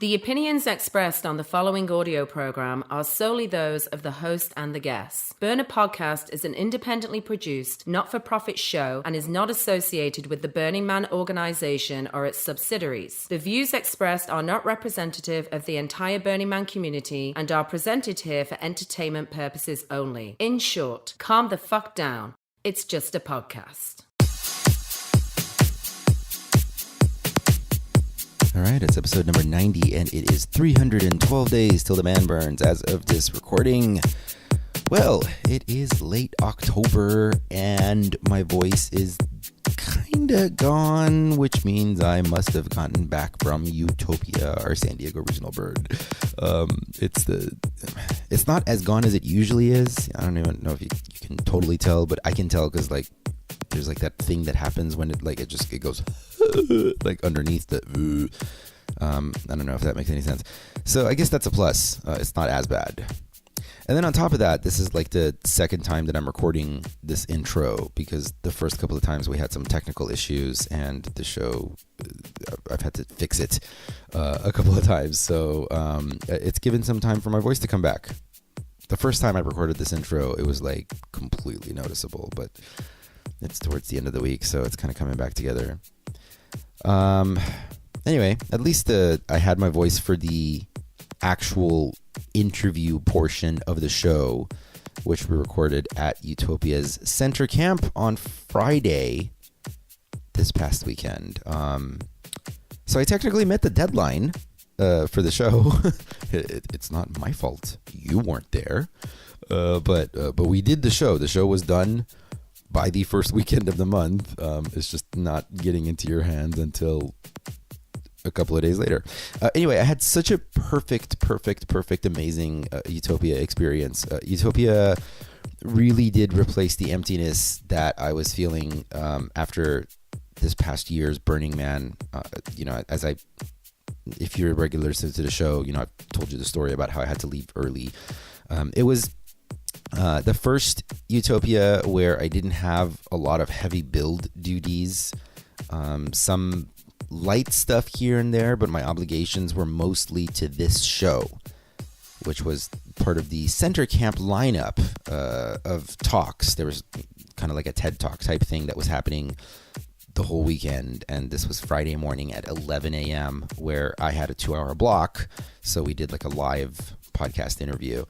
The opinions expressed on the following audio program are solely those of the host and the guests. Burner Podcast is an independently produced, not-for-profit show and is not associated with the Burning Man organization or its subsidiaries. The views expressed are not representative of the entire Burning Man community and are presented here for entertainment purposes only. In short, calm the fuck down. It's just a podcast. All right, it's episode number 90, and it is 312 days till the man burns as of this recording. Well, it is late October, and my voice is kinda gone, which means I must have gotten back from Utopia, our San Diego regional bird. It's not as gone as it usually is. I don't even know if you can totally tell, but I can tell because there's that thing that happens when it goes like underneath the I don't know if that makes any sense. So I guess that's a plus. It's not as bad. And then on top of that, this is the second time that I'm recording this intro because the first couple of times we had some technical issues and the show, I've had to fix it a couple of times. So it's given some time for my voice to come back. The first time I recorded this intro, it was completely noticeable, but it's towards the end of the week, so it's kind of coming back together. Anyway, at least I had my voice for the actual interview portion of the show, which we recorded at Utopia's Center Camp on Friday this past weekend. So I technically met the deadline for the show. It's not my fault. You weren't there. But we did the show. The show was done by the first weekend of the month. It's just not getting into your hands until a couple of days later. Anyway, I had such a perfect, amazing Utopia experience. Utopia really did replace the emptiness that I was feeling after this past year's Burning Man. If you're a regular listener to the show, I've told you the story about how I had to leave early. It was the first Utopia where I didn't have a lot of heavy build duties, some light stuff here and there, but my obligations were mostly to this show, which was part of the Center Camp lineup of talks. There was kind of like a TED Talk type thing that was happening the whole weekend, and this was Friday morning at 11 a.m. where I had a 2-hour block, so we did a live podcast interview.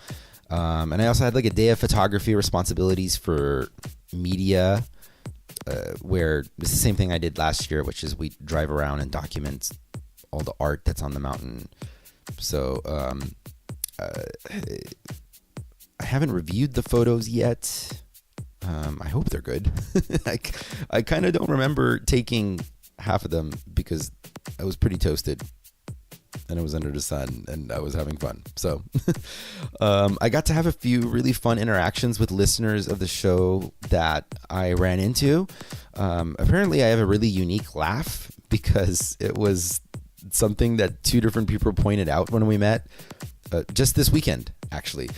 And I also had a day of photography responsibilities for media, where it's the same thing I did last year, which is we drive around and document all the art that's on the mountain. So I haven't reviewed the photos yet. I hope they're good. I kind of don't remember taking half of them because I was pretty toasted. And it was under the sun, and I was having fun. So I got to have a few really fun interactions with listeners of the show that I ran into. Apparently, I have a really unique laugh because it was something that two different people pointed out when we met just this weekend, actually.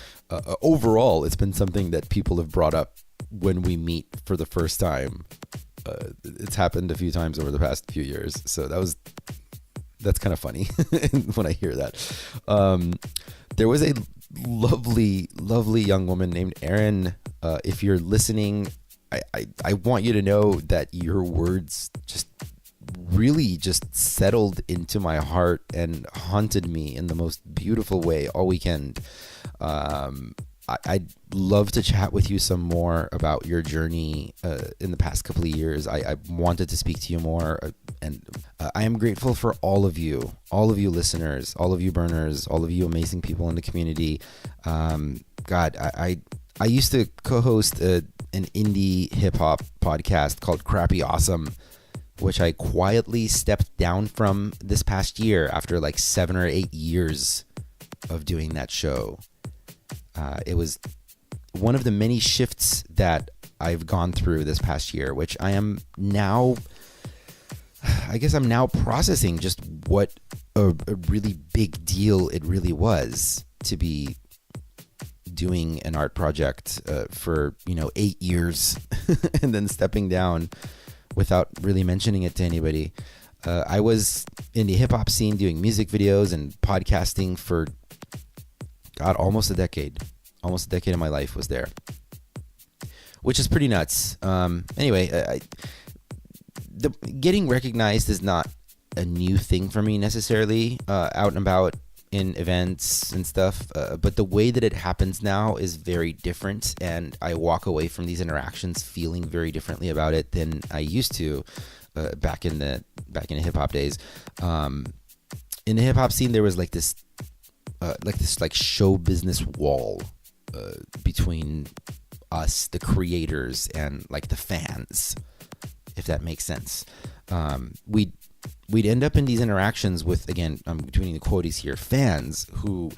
Overall, it's been something that people have brought up when we meet for the first time. It's happened a few times over the past few years. So that's kind of funny when I hear that. There was a lovely young woman named Erin. If you're listening, I want you to know that your words just really just settled into my heart and haunted me in the most beautiful way all weekend. I'd love to chat with you some more about your journey in the past couple of years. I wanted to speak to you more, and I am grateful for all of you listeners, all of you burners, all of you amazing people in the community. God, I used to co-host an indie hip-hop podcast called Crappy Awesome, which I quietly stepped down from this past year after 7 or 8 years of doing that show. It was one of the many shifts that I've gone through this past year, which I'm now processing just what a really big deal it really was to be doing an art project for 8 years and then stepping down without really mentioning it to anybody. I was in the hip hop scene doing music videos and podcasting for, God, almost a decade. Almost a decade of my life was there, which is pretty nuts. Anyway, getting recognized is not a new thing for me necessarily, out and about in events and stuff, but the way that it happens now is very different, and I walk away from these interactions feeling very differently about it than I used to back in the hip hop days. In the hip hop scene, there was like this show business wall between us, the creators, and like the fans, if that makes sense. We'd end up in these interactions with, again, I'm doing the quotes here, fans who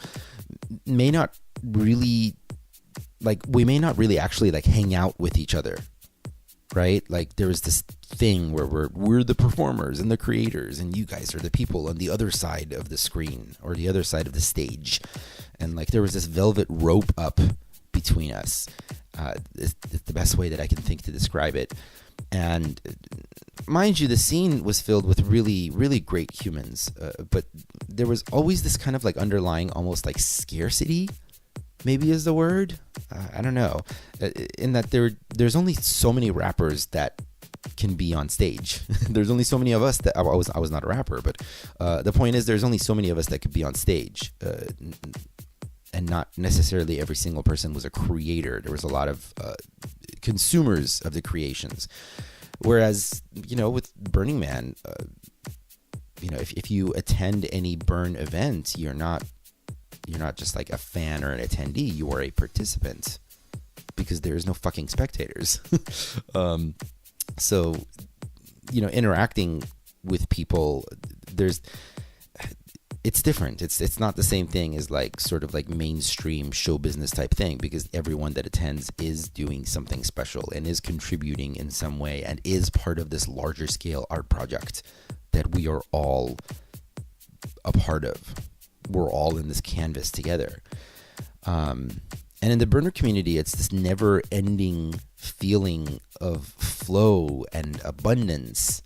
may not really actually like hang out with each other, right? Like there was this thing where we're the performers and the creators, and you guys are the people on the other side of the screen or the other side of the stage, and like there was this velvet rope up between us. It's the best way that I can think to describe it. And mind you, the scene was filled with really, really great humans, but there was always this kind of like underlying, almost like scarcity, maybe is the word. I don't know. In that there's only so many rappers that can be on stage. There's only so many of us that I was not a rapper, but the point is there's only so many of us that could be on stage. And not necessarily every single person was a creator. There was a lot of consumers of the creations. Whereas, with Burning Man, if you attend any Burn event, you're not just like a fan or an attendee. You are a participant, because there's no fucking spectators. So, interacting with people, it's different. It's not the same thing as like sort of like mainstream show business type thing, because everyone that attends is doing something special and is contributing in some way and is part of this larger scale art project that we are all a part of. We're all in this canvas together. And in the burner community, it's this never ending feeling of flow and abundance.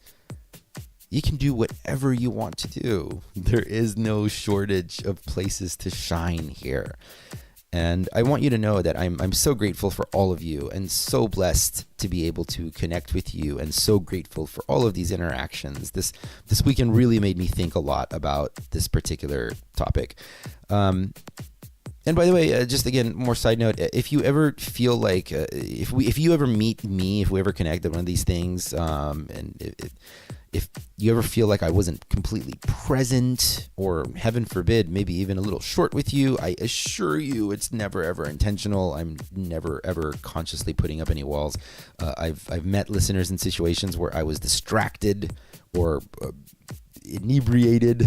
You can do whatever you want to do. There is no shortage of places to shine here. And I want you to know that I'm so grateful for all of you, and so blessed to be able to connect with you, and so grateful for all of these interactions. This weekend really made me think a lot about this particular topic. And by the way, just again, more side note, if you ever feel like, if you ever meet me, if we ever connect at one of these things, and if you ever feel like I wasn't completely present, or heaven forbid, maybe even a little short with you, I assure you it's never ever intentional. I'm never ever consciously putting up any walls. I've met listeners in situations where I was distracted or inebriated.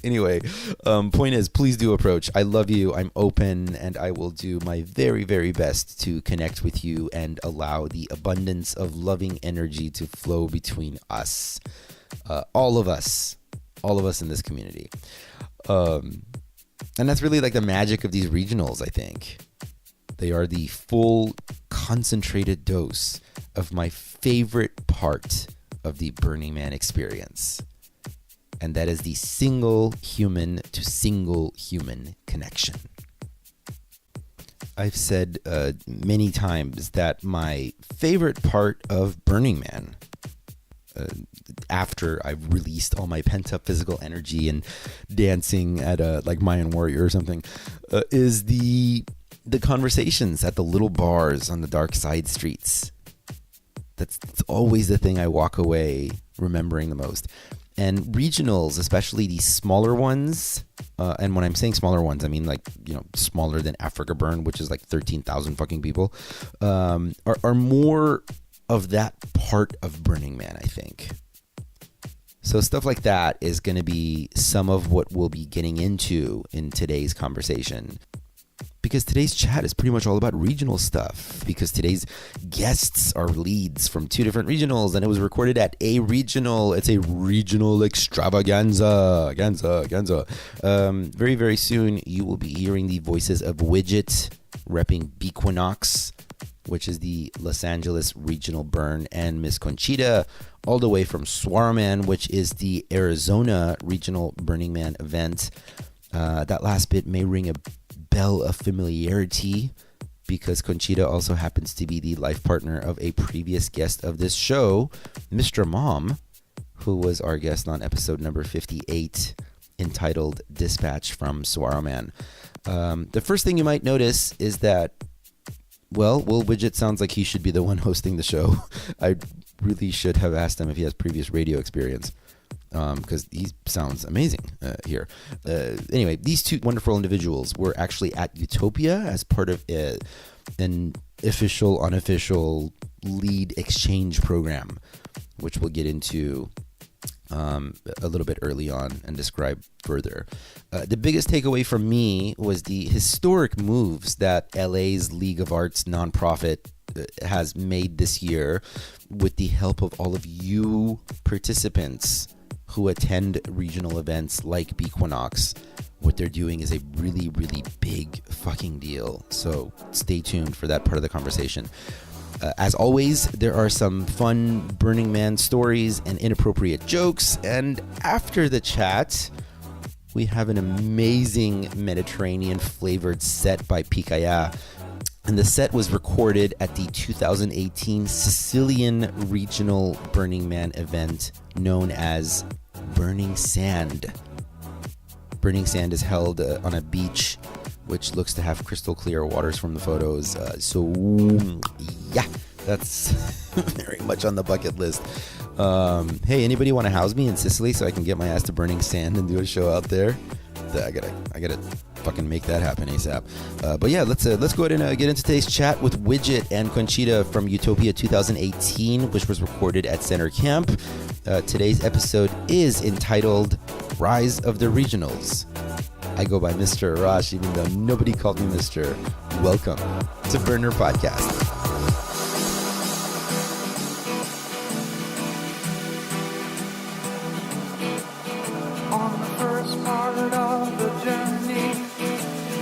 Anyway, point is, please do approach. I love you. I'm open, and I will do my very, very best to connect with you and allow the abundance of loving energy to flow between us, all of us in this community. And that's really like the magic of these regionals, I think. They are the full concentrated dose of my favorite part of the Burning Man experience. And that is the single human to single human connection. I've said many times that my favorite part of Burning Man, after I've released all my pent up physical energy and dancing at like Mayan Warrior or something, is the conversations at the little bars on the dark side streets. That's always the thing I walk away remembering the most. And regionals, especially these smaller ones, and when I'm saying smaller ones, I mean like, smaller than Africa Burn, which is like 13,000 fucking people, are more of that part of Burning Man, I think. So stuff like that is going to be some of what we'll be getting into in today's conversation. Because today's chat is pretty much all about regional stuff. Because today's guests are leads from 2 different regionals, and it was recorded at a regional. It's a regional extravaganza. Very, very soon, you will be hearing the voices of Widget repping Bequinox, which is the Los Angeles Regional Burn, and Miss Conchita, all the way from Swarman, which is the Arizona Regional Burning Man event. That last bit may ring a bell of familiarity because Conchita also happens to be the life partner of a previous guest of this show, Mr. Mom, who was our guest on episode number 58, entitled Dispatch from Swarman. The first thing you might notice is that, well, Will Widget sounds like he should be the one hosting the show. I really should have asked him if he has previous radio experience, because he sounds amazing here. Anyway, these two wonderful individuals were actually at Utopia as part of an official, unofficial lead exchange program, which we'll get into a little bit early on and describe further. The biggest takeaway from me was the historic moves that LA's League of Arts nonprofit has made this year with the help of all of you participants who attend regional events like Bequinox. What they're doing is a really, really big fucking deal. So stay tuned for that part of the conversation. As always, there are some fun Burning Man stories and inappropriate jokes. And after the chat, we have an amazing Mediterranean flavored set by Picaya. And the set was recorded at the 2018 Sicilian Regional Burning Man event known as Burning Sand. Burning Sand is held on a beach which looks to have crystal clear waters from the photos. So, yeah, that's very much on the bucket list. Hey, anybody want to house me in Sicily so I can get my ass to Burning Sand and do a show out there? I gotta fucking make that happen ASAP. But yeah, let's go ahead and get into today's chat with Widget and Conchita from Utopia 2018, which was recorded at Center Camp. Today's episode is entitled Rise of the Regionals. I go by Mr. Arash, even though nobody called me Mr. Welcome to Burner Podcast. On the first part of the journey,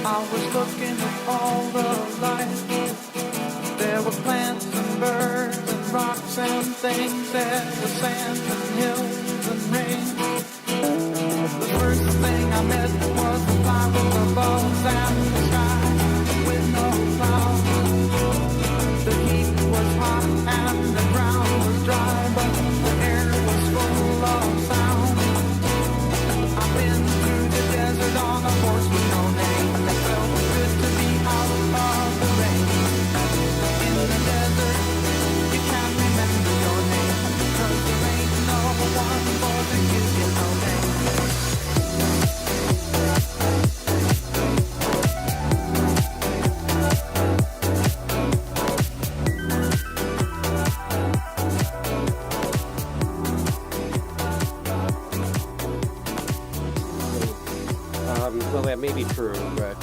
I was looking at all the life. There were plants and birds and rocks and things. There was sand and hills and rain. The first thing I met was the fly with the bones and the sky with no clouds. The heat was hot and the ground was dry, but the air was full of sound. I've been through the desert on a horse with no name. It felt good to be out of the rain. In the desert, you can't remember your name, 'cause there ain't no one for to give you no name. Well, that may be true, but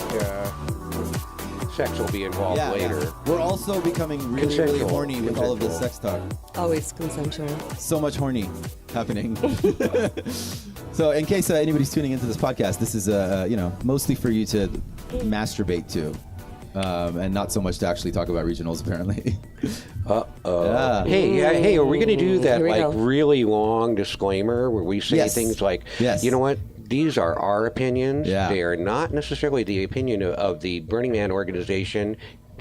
sex will be involved later. Yeah. We're also becoming really, really horny with all of this sex talk. Always consensual. So much horny happening. So in case anybody's tuning into this podcast, this is mostly for you to masturbate to. And not so much to actually talk about regionals, apparently. Uh-oh. Hey, are we going to do that go. really long disclaimer where we say things like, you know what? These are our opinions. Yeah. They are not necessarily the opinion of the Burning Man organization,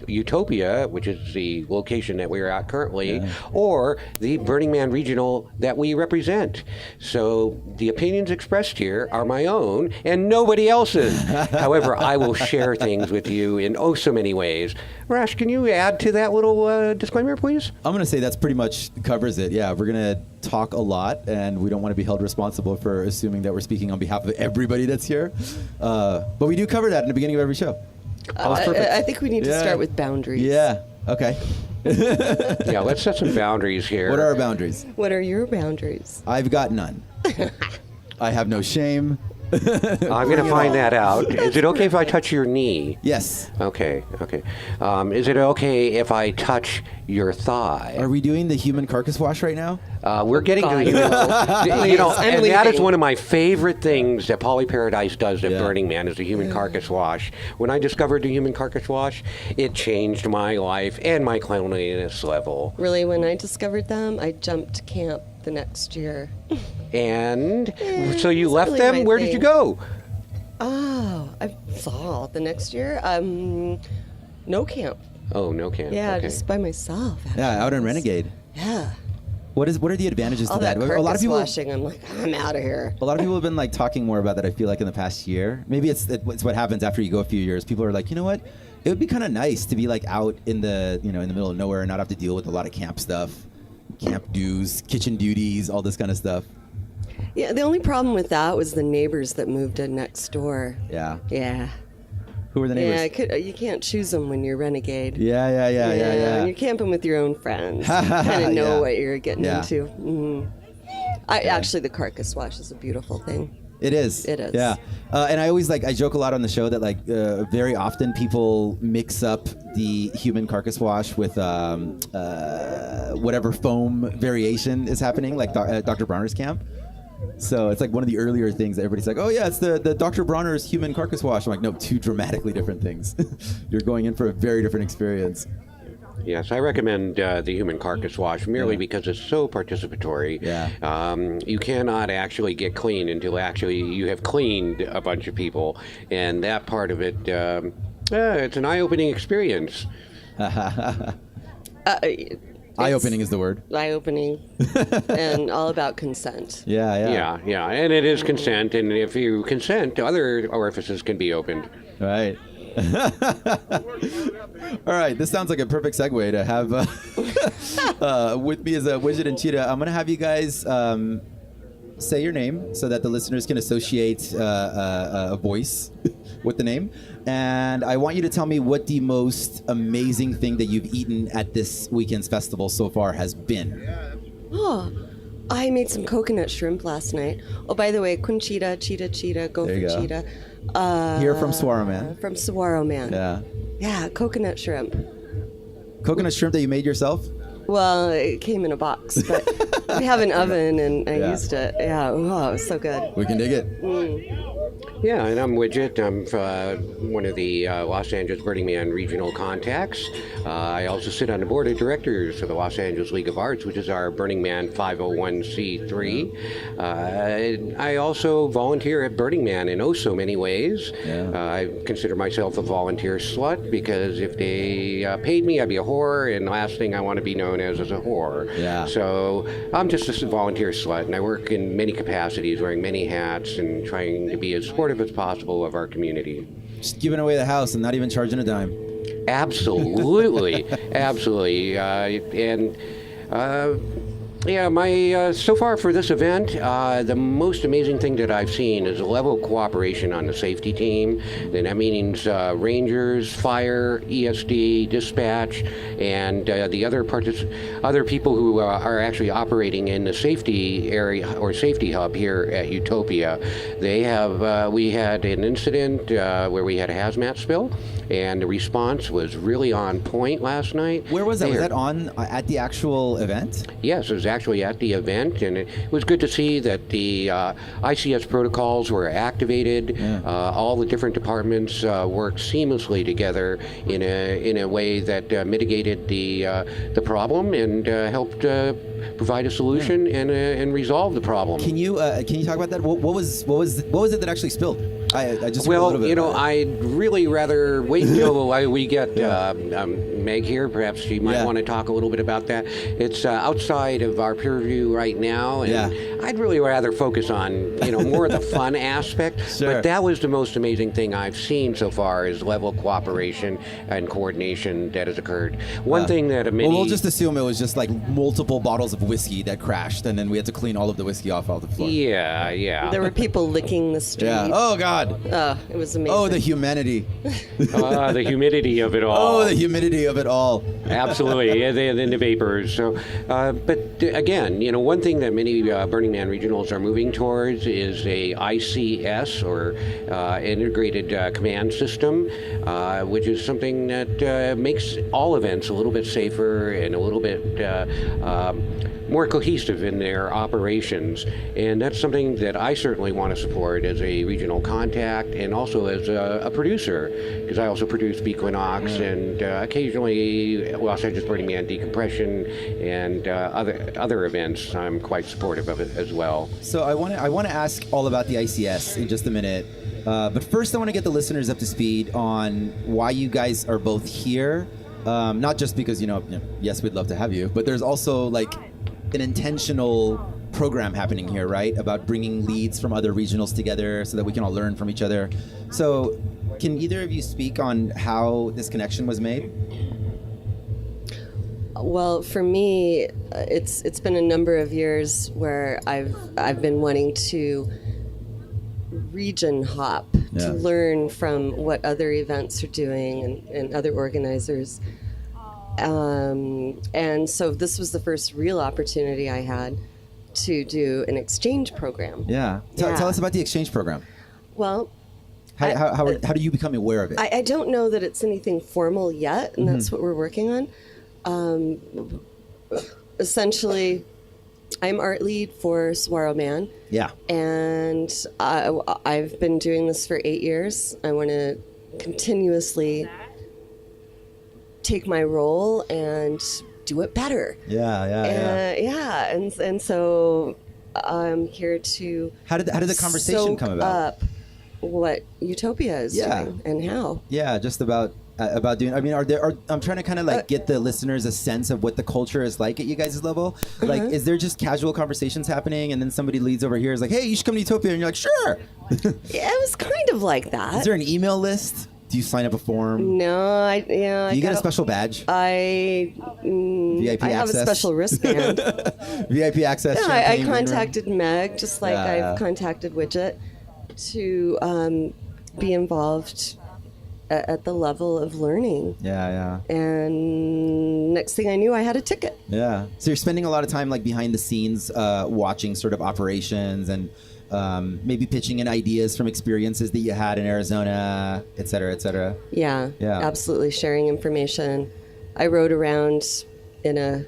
Utopia, which is the location that we are at currently, or the Burning Man regional that we represent. So the opinions expressed here are my own and nobody else's. However, I will share things with you in so many ways. Rash, can you add to that little disclaimer, please? I'm going to say that's pretty much covers it. Yeah, we're going to talk a lot, and we don't want to be held responsible for assuming that we're speaking on behalf of everybody that's here. But we do cover that in the beginning of every show. I think we need to start with boundaries. Yeah. Okay. Yeah, let's set some boundaries here. What are our boundaries? What are your boundaries? I've got none. I have no shame. I'm going to find that out. Is it okay if I touch your knee? Yes. Okay. Is it okay if I touch your thigh? Are we doing the human carcass wash right now? We're getting to the God, human. no. You know, I'm and that is leaving. one of my favorite things that Polly Paradise does at Yeah. Burning Man is the human carcass wash. When I discovered the human carcass wash, it changed my life and my cleanliness level. Really, when I discovered them, I jumped camp the next year. And so you it's left really them. my Where did you thing. go? Oh, I saw the next year. No camp. Oh, no camp. Yeah, okay. just by myself. Yeah, out in Actually. Renegade. Yeah. What are the advantages All to that? that A lot of carcass people washing, I'm like, I'm out of here. A lot of people have been like talking more about that. I feel like in the past year, maybe it's what happens after you go a few years. People are like, you know what? It would be kind of nice to be like out in the in the middle of nowhere and not have to deal with a lot of camp stuff, camp dues, kitchen duties, all this kind of stuff. Yeah, the only problem with that was the neighbors that moved in next door. Yeah. Yeah. Who were the neighbors? Yeah, you can't choose them when you're renegade. Yeah. And you're camping with your own friends. You kind of know Yeah. what you're getting Yeah. into. Actually, the carcass wash is a beautiful thing. It is. It is. Yeah. And I always I joke a lot on the show that very often people mix up the human carcass wash with whatever foam variation is happening, like Dr. Bronner's camp. So it's like one of the earlier things that everybody's like, oh yeah, it's the Dr. Bronner's human carcass wash. I'm like, no, two dramatically different things. You're going in for a very different experience. Yes, I recommend the human carcass wash merely because it's so participatory. Yeah. You cannot actually get clean until actually you have cleaned a bunch of people, and that part of it, it's an eye-opening experience. Eye-opening is the word. Eye-opening and all about consent. Yeah. Yeah, and it is consent, and if you consent, other orifices can be opened. Right. All right, this sounds like a perfect segue to have with me as a Widget and Cheetah. I'm going to have you guys say your name so that the listeners can associate a voice with the name. And I want you to tell me what the most amazing thing that you've eaten at this weekend's festival so far has been. Oh, I made some coconut shrimp last night. Oh, by the way, Kunchita, Cheetah, go There for you go. Cheetah. Here from Saguaro Man. From Saguaro Man. Yeah. Yeah, coconut shrimp. Coconut shrimp that you made yourself? Well, it came in a box, but we have an oven and I Yeah. used it. Yeah, oh, it was so good. We can dig it. Yeah, and I'm Widget. I'm one of the Los Angeles Burning Man regional contacts. I also sit on the board of directors for the Los Angeles League of Arts, which is our Burning Man 501c3. I also volunteer at Burning Man in oh so many ways. Yeah. I consider myself a volunteer slut because if they paid me, I'd be a whore, and the last thing I want to be known as is a whore. Yeah. So I'm just a volunteer slut, and I work in many capacities, wearing many hats, and trying to be as supportive as possible of our community. Just giving away the house and not even charging a dime. Absolutely, absolutely, yeah, my so far for this event, the most amazing thing that I've seen is the level of cooperation on the safety team. And that means rangers, fire, ESD, dispatch, and the other people who are actually operating in the safety area or safety hub here at Utopia. They have we had an incident where we had a hazmat spill, and the response was really on point last night. Where was that? Was There. that on at the actual event? Yes, it was actually at the event, and it was good to see that the ICS protocols were activated. Yeah. All the different departments worked seamlessly together in a way that mitigated the problem and helped provide a solution and resolve the problem. Can you talk about that? What was it that actually spilled? I just heard a Well, little bit you know, about it. I'd really rather wait until we get Meg here. Perhaps she might Yeah. want to talk a little bit about that. It's outside of our peer review right now, and Yeah. I'd really rather focus on more of the fun aspect. Sure. But that was the most amazing thing I've seen so far is level of cooperation and coordination that has occurred. One thing that Well, we'll just assume it was just like multiple bottles of whiskey that crashed, and then we had to clean all of the whiskey off the floor. yeah. There were people licking the street. Yeah. Oh God. Oh, it was amazing. Oh, the humanity. The humidity of it all. Oh, the humidity of it all. Absolutely, yeah, the vapors. So, but again, one thing that many Burning Man regionals are moving towards is a ICS or integrated command system, which is something that makes all events a little bit safer and a little bit more cohesive in their operations. And that's something that I certainly want to support as a regional contact and also as a producer, because I also produce Bequinox and occasionally Los Angeles Burning Man Decompression and other events. I'm quite supportive of it as well. So I want to ask all about the ICS in just a minute. But first, I want to get the listeners up to speed on why you guys are both here. Not just because, yes, we'd love to have you, but there's also like an intentional program happening here, right? About bringing leads from other regionals together so that we can all learn from each other. So can either of you speak on how this connection was made? Well, for me, it's been a number of years where I've been wanting to region hop to learn from what other events are doing and other organizers. And so this was the first real opportunity I had to do an exchange program. Yeah. Tell us about the exchange program. Well, How do you become aware of it? I don't know that it's anything formal yet, and that's what we're working on. Essentially, I'm art lead for Saguaro Man. Yeah. And I've been doing this for 8 years. I want to continuously take my role and do it better. Yeah. And so I'm here to How did the conversation come about? Up what Utopia is doing and how. Yeah, just about doing. I mean, I'm trying to kind of like get the listeners a sense of what the culture is like at you guys' level. Like, is there just casual conversations happening, and then somebody leads over here is like, "Hey, you should come to Utopia," and you're like, "Sure." Yeah, it was kind of like that. Is there an email list? Do you sign up a form? No, Do you get a special badge? VIP I have access? a special wristband. VIP access. Yeah, I champagne, contacted Meg, just like I've contacted Widget, to be involved at the level of learning. Yeah. And next thing I knew, I had a ticket. Yeah. So you're spending a lot of time like behind the scenes, watching sort of operations and maybe pitching in ideas from experiences that you had in Arizona, et cetera, et cetera. Yeah. Yeah. Absolutely sharing information. I rode around in a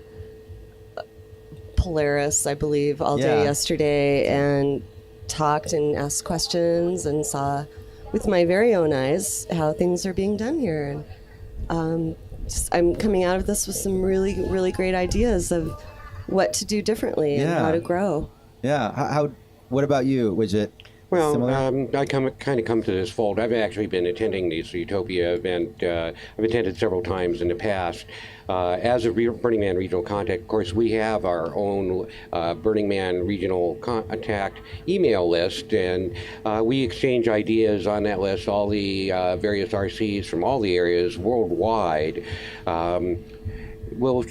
Polaris, I believe, all day yesterday and talked and asked questions and saw with my very own eyes how things are being done here. And I'm coming out of this with some really, really great ideas of what to do differently and how to grow. Yeah. What about you, Widget? Well, I kind of come to this fold. I've actually been attending this Utopia event. I've attended several times in the past. As a Burning Man regional contact, of course, we have our own Burning Man regional contact email list, and we exchange ideas on that list, all the various RCs from all the areas worldwide. We'll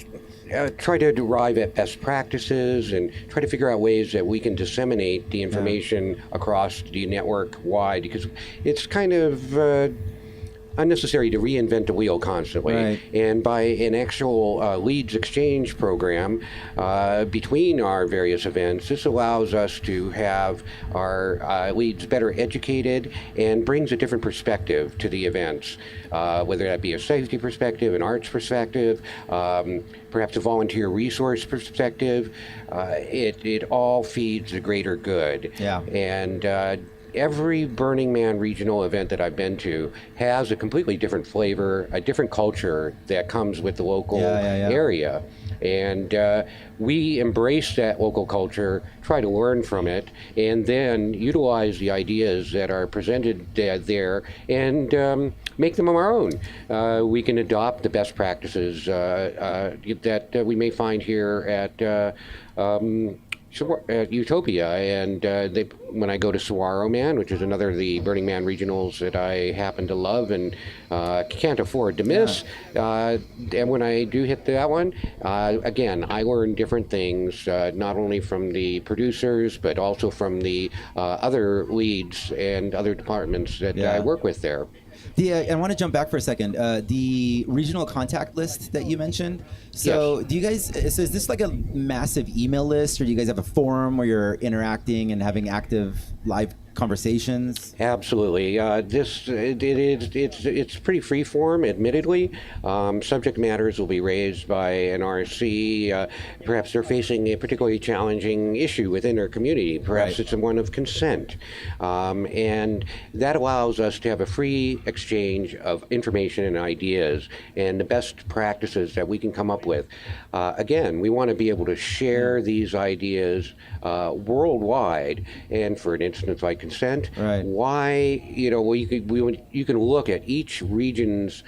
try to derive at best practices and try to figure out ways that we can disseminate the information across the network wide, because it's kind of unnecessary to reinvent the wheel constantly. Right. And by an actual leads exchange program between our various events, this allows us to have our leads better educated and brings a different perspective to the events, whether that be a safety perspective, an arts perspective, perhaps a volunteer resource perspective. It all feeds the greater good. Yeah. And every Burning Man regional event that I've been to has a completely different flavor, a different culture that comes with the local area. And we embrace that local culture, try to learn from it, and then utilize the ideas that are presented there and make them our own. We can adopt the best practices that we may find here at Utopia, and when I go to Saguaro Man, which is another of the Burning Man regionals that I happen to love and can't afford to miss, and when I do hit that one, again, I learn different things, not only from the producers, but also from the other leads and other departments that I work with there. I want to jump back for a second. The regional contact list that you mentioned. So, do you guys? So, is this like a massive email list, or do you guys have a forum where you're interacting and having active live conversations? Absolutely. It's pretty free form, admittedly. Subject matters will be raised by an RC. Perhaps they're facing a particularly challenging issue within their community. Perhaps it's one of consent. And that allows us to have a free exchange of information and ideas and the best practices that we can come up with. Again, we want to be able to share these ideas worldwide. And for an instance like consent, why, you can look at each region's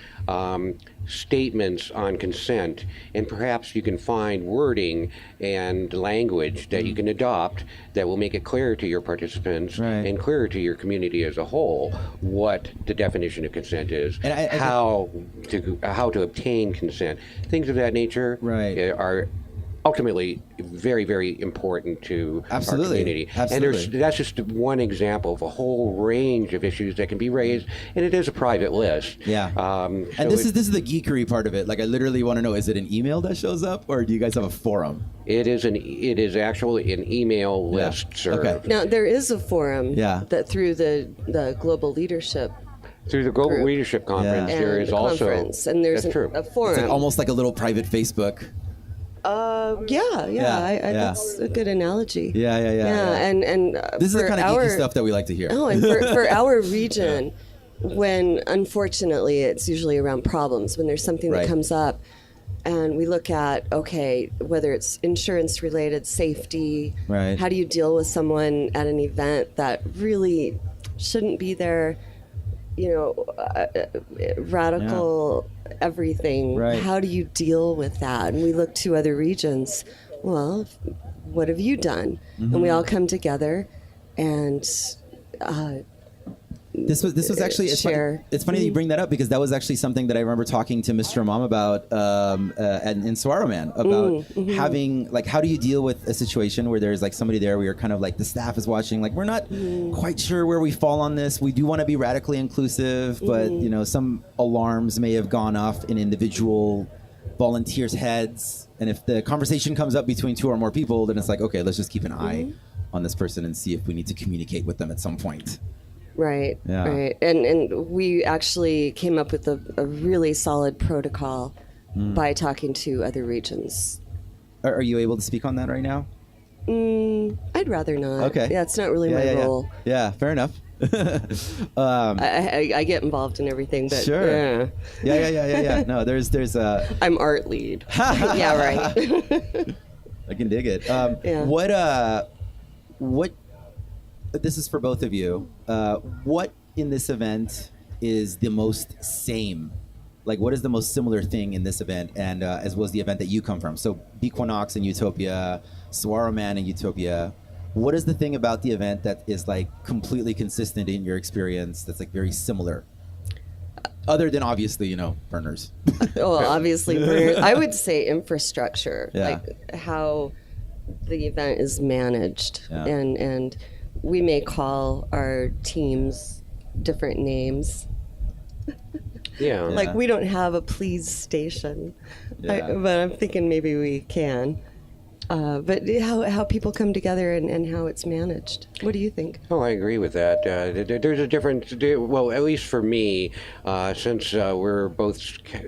statements on consent, and perhaps you can find wording and language that you can adopt that will make it clear to your participants and clear to your community as a whole what the definition of consent is, and how to obtain consent. Things of that nature are ultimately very, very important to our community. And that's just one example of a whole range of issues that can be raised, and it is a private list. And this is the geekery part of it. Like, I literally want to know, is it an email that shows up, or do you guys have a forum? It is actually an email list served. Okay. Now, there is a forum that through the Global Leadership Through the Global Leadership Conference, there is also and there's a forum. It's like almost like a little private Facebook. That's a good analogy. And this is the kind of geeky stuff that we like to hear. Oh, and for our region, when unfortunately it's usually around problems, when there's something that comes up, and we look at, okay, whether it's insurance related, safety, how do you deal with someone at an event that really shouldn't be there, radical everything. How do you deal with that? And we look to other regions. Well, what have you done? And we all come together and this was actually it's funny that you bring that up, because that was actually something that I remember talking to Mr. Imam about in Saguaro Man about having, like, how do you deal with a situation where there's like somebody there where you're kind of like, the staff is watching, like, we're not quite sure where we fall on this. We do want to be radically inclusive, but some alarms may have gone off in individual volunteers' heads, and if the conversation comes up between two or more people, then it's like, okay, let's just keep an eye on this person and see if we need to communicate with them at some point. Right. And we actually came up with a really solid protocol by talking to other regions. Are you able to speak on that right now? I'd rather not. Okay. Yeah, it's not really my role. Yeah, fair enough. I get involved in everything, but Yeah. No, there's I'm art lead. Yeah, right. I can dig it. What this is for both of you. What in this event is the most same? Like, what is the most similar thing in this event, and as well as the event that you come from? So, Bequinox and Utopia, Saguaro Man and Utopia. What is the thing about the event that is like completely consistent in your experience? That's like very similar, other than obviously burners. Well, obviously burners. I would say infrastructure, like how the event is managed, and we may call our teams different names. Like, we don't have a please station, but I'm thinking maybe we can. But how people come together and how it's managed. What do you think? Oh, I agree with that. There's a difference. Well, at least for me, since we're both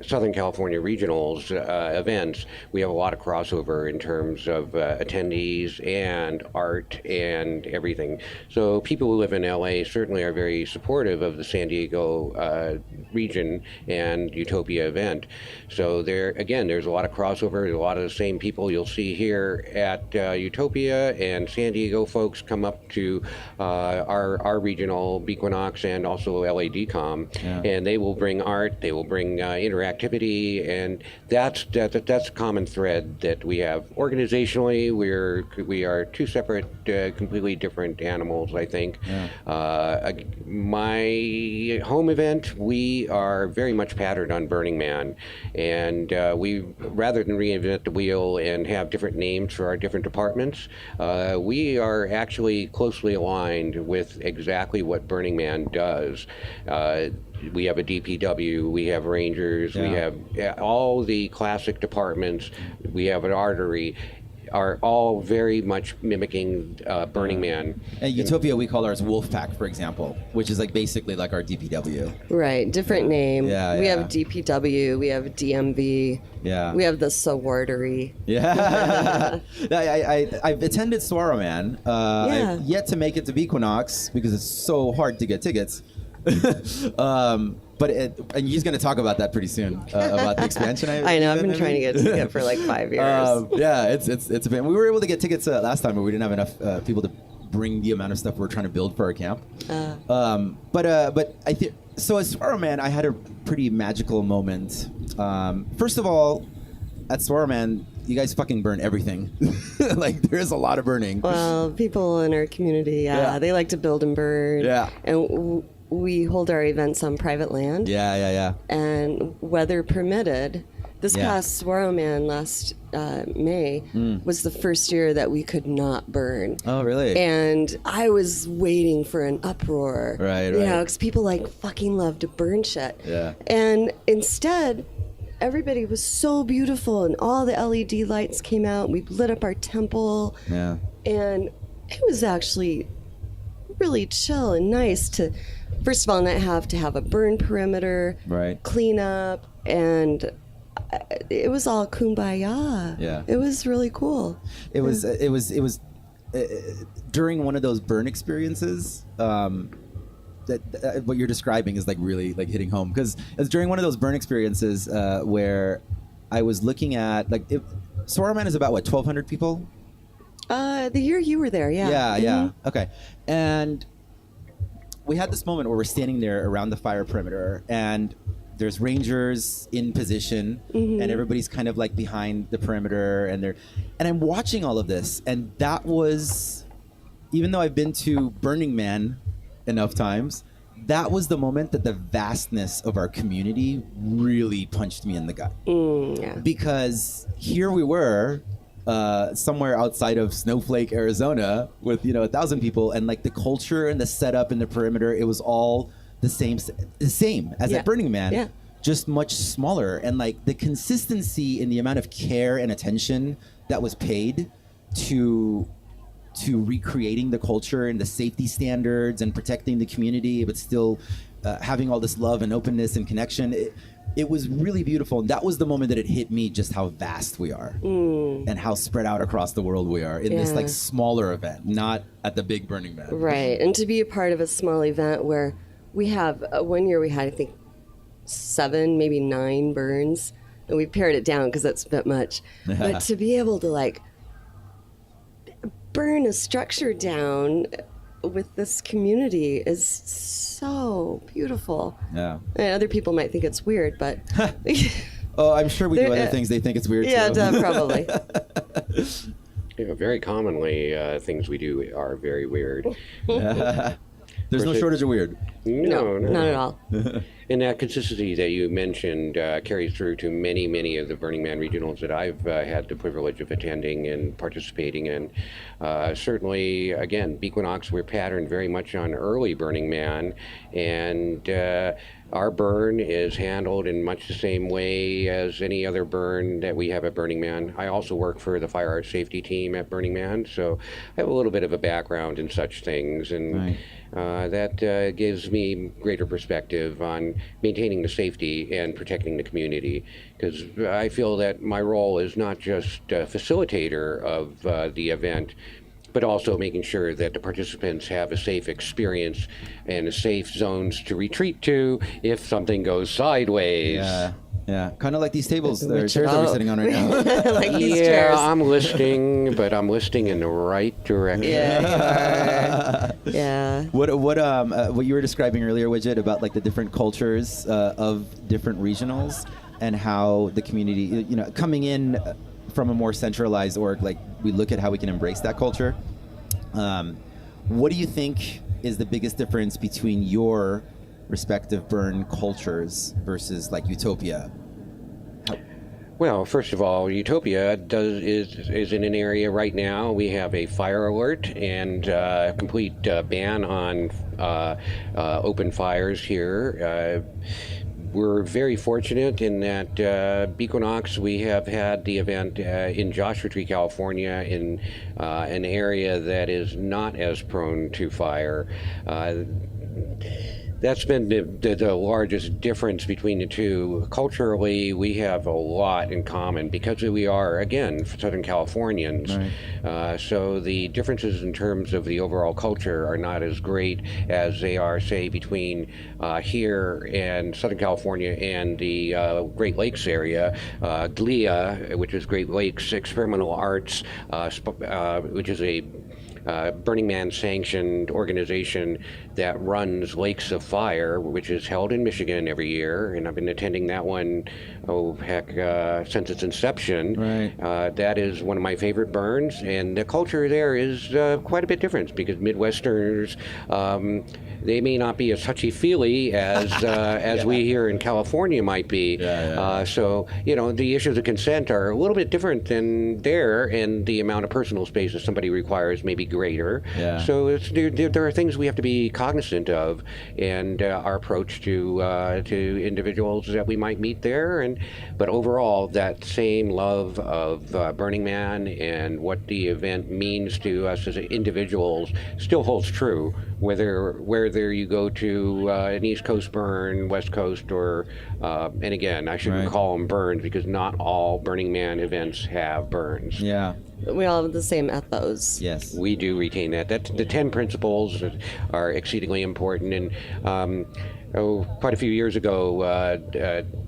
Southern California regionals events, we have a lot of crossover in terms of attendees and art and everything. So people who live in LA certainly are very supportive of the San Diego region and Utopia event. So there's a lot of crossover. There's a lot of the same people you'll see here at Utopia, and San Diego folks come up to our regional Bequinox and also LADCOM, and they will bring art, they will bring interactivity, and that's a common thread that we have. Organizationally, we are two separate, completely different animals, I think. My home event, we are very much patterned on Burning Man, and we, rather than reinvent the wheel and have different names for our different departments, we are actually closely aligned with exactly what Burning Man does. We have a DPW, we have Rangers, we have all the classic departments, we have an artery. are all very much mimicking Burning Man. And Utopia, we call ours Wolfpack, for example, which is like basically like our DPW. Right, different name. Yeah, we yeah. have DPW, we have DMV, Yeah. we have the Sawardery. Yeah. I've attended Swaroman. Yeah. I've yet to make it to Equinox because it's so hard to get tickets. And he's going to talk about that pretty soon, about the expansion. I know, I've been trying to get a ticket for like 5 years. Yeah, it's a bit. We were able to get tickets last time, but we didn't have enough people to bring the amount of stuff we're trying to build for our camp. But I think so. As Swaroman, I had a pretty magical moment. First of all, at Swaroman, you guys fucking burn everything. Like there is a lot of burning. Well, people in our community, Yeah. they like to build and burn. Yeah. And we hold our events on private land. Yeah. And weather permitted, this Yeah. past Swaroman last May was the first year that we could not burn. Oh, really? And I was waiting for an uproar. Right, You right. know, because people like fucking love to burn shit. Yeah. And instead, everybody was so beautiful, and all the LED lights came out. We lit up our temple. Yeah. And it was actually really chill and nice to, first of all, not have to have a burn perimeter, Right. clean up, and it was all kumbaya. Yeah. It was really cool. It was during one of those burn experiences. That what you're describing is like really like hitting home, because it was during one of those burn experiences where I was looking at Swaroman is about what, 1,200 people. The year you were there, yeah. Yeah. Okay. And we had this moment where we're standing there around the fire perimeter, and there's rangers in position, and everybody's kind of like behind the perimeter, and I'm watching all of this, and that was, even though I've been to Burning Man enough times, that was the moment that the vastness of our community really punched me in the gut. Yeah. Because here we were, somewhere outside of Snowflake, Arizona, with 1,000 people, and like the culture and the setup and the perimeter, it was all the same as Yeah. at Burning Man, Yeah. just much smaller. And like the consistency in the amount of care and attention that was paid to recreating the culture and the safety standards and protecting the community, but still having all this love and openness and connection. It was really beautiful. And that was the moment that it hit me just how vast we are and how spread out across the world we are in this Yeah. like smaller event, not at the big Burning Man. Right. And to be a part of a small event where we have, one year we had, I think, 7, maybe 9 burns, and we pared it down because that's a bit much. But to be able to like burn a structure down with this community is so beautiful. Yeah. And other people might think it's weird, but Oh, I'm sure we do There- other things they think it's weird yeah, too. probably. Very commonly, things we do are very weird. There's no shortage of weird. No, Not at all. And that consistency that you mentioned carries through to many, many of the Burning Man regionals that I've had the privilege of attending and participating in. Certainly, again, Equinox, we're patterned very much on early Burning Man, and our burn is handled in much the same way as any other burn that we have at Burning Man. I also work for the fire art safety team at Burning Man, so I have a little bit of a background in such things, and Right. that gives me greater perspective on maintaining the safety and protecting the community, because I feel that my role is not just a facilitator of the event, but also making sure that the participants have a safe experience and safe zones to retreat to if something goes sideways. Yeah. Kind of like these tables, or Which- chairs that we're oh. sitting on right now. Like these Yeah, chairs. I'm listing, but I'm listing in the right direction. Yeah, you are. Yeah. What you were describing earlier, Widget, about like the different cultures of different regionals and how the community, coming in from a more centralized org, like we look at how we can embrace that culture. What do you think is the biggest difference between your respective burn cultures versus like Utopia? Well, first of all, Utopia is in an area right now. We have a fire alert and a complete ban on open fires here. we're very fortunate in that Beaquinox, we have had the event in Joshua Tree, California, in an area that is not as prone to fire. That's been the largest difference between the two. Culturally, we have a lot in common because we are, again, Southern Californians. Right. So the differences in terms of the overall culture are not as great as they are, say, between here and Southern California and the Great Lakes area. GLIA, which is Great Lakes Experimental Arts, which is a Burning Man sanctioned organization that runs Lakes of Fire, which is held in Michigan every year, and I've been attending that one, since its inception. Right. That is one of my favorite burns, and the culture there is quite a bit different because Midwesterners, they may not be as touchy-feely as we here in California might be. So, the issues of consent are a little bit different than there, and the amount of personal space that somebody requires may be greater. Yeah. So there are things we have to be cognizant of, and our approach to individuals that we might meet there. But overall, that same love of Burning Man and what the event means to us as individuals still holds true, whether you go to an East Coast burn, West Coast, or and again, I shouldn't call them burns because not all Burning Man events have burns. Yeah. We all have the same ethos. Yes. We do retain that. The 10 principles are exceedingly important. And quite a few years ago,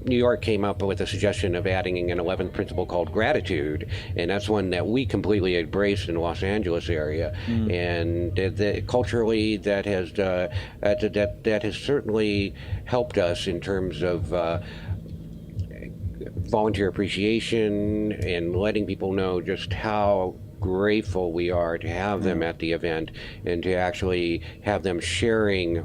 New York came up with a suggestion of adding an 11th principle called gratitude, and that's one that we completely embraced in the Los Angeles area. And culturally, that has certainly helped us in terms of volunteer appreciation and letting people know just how grateful we are to have them at the event and to actually have them sharing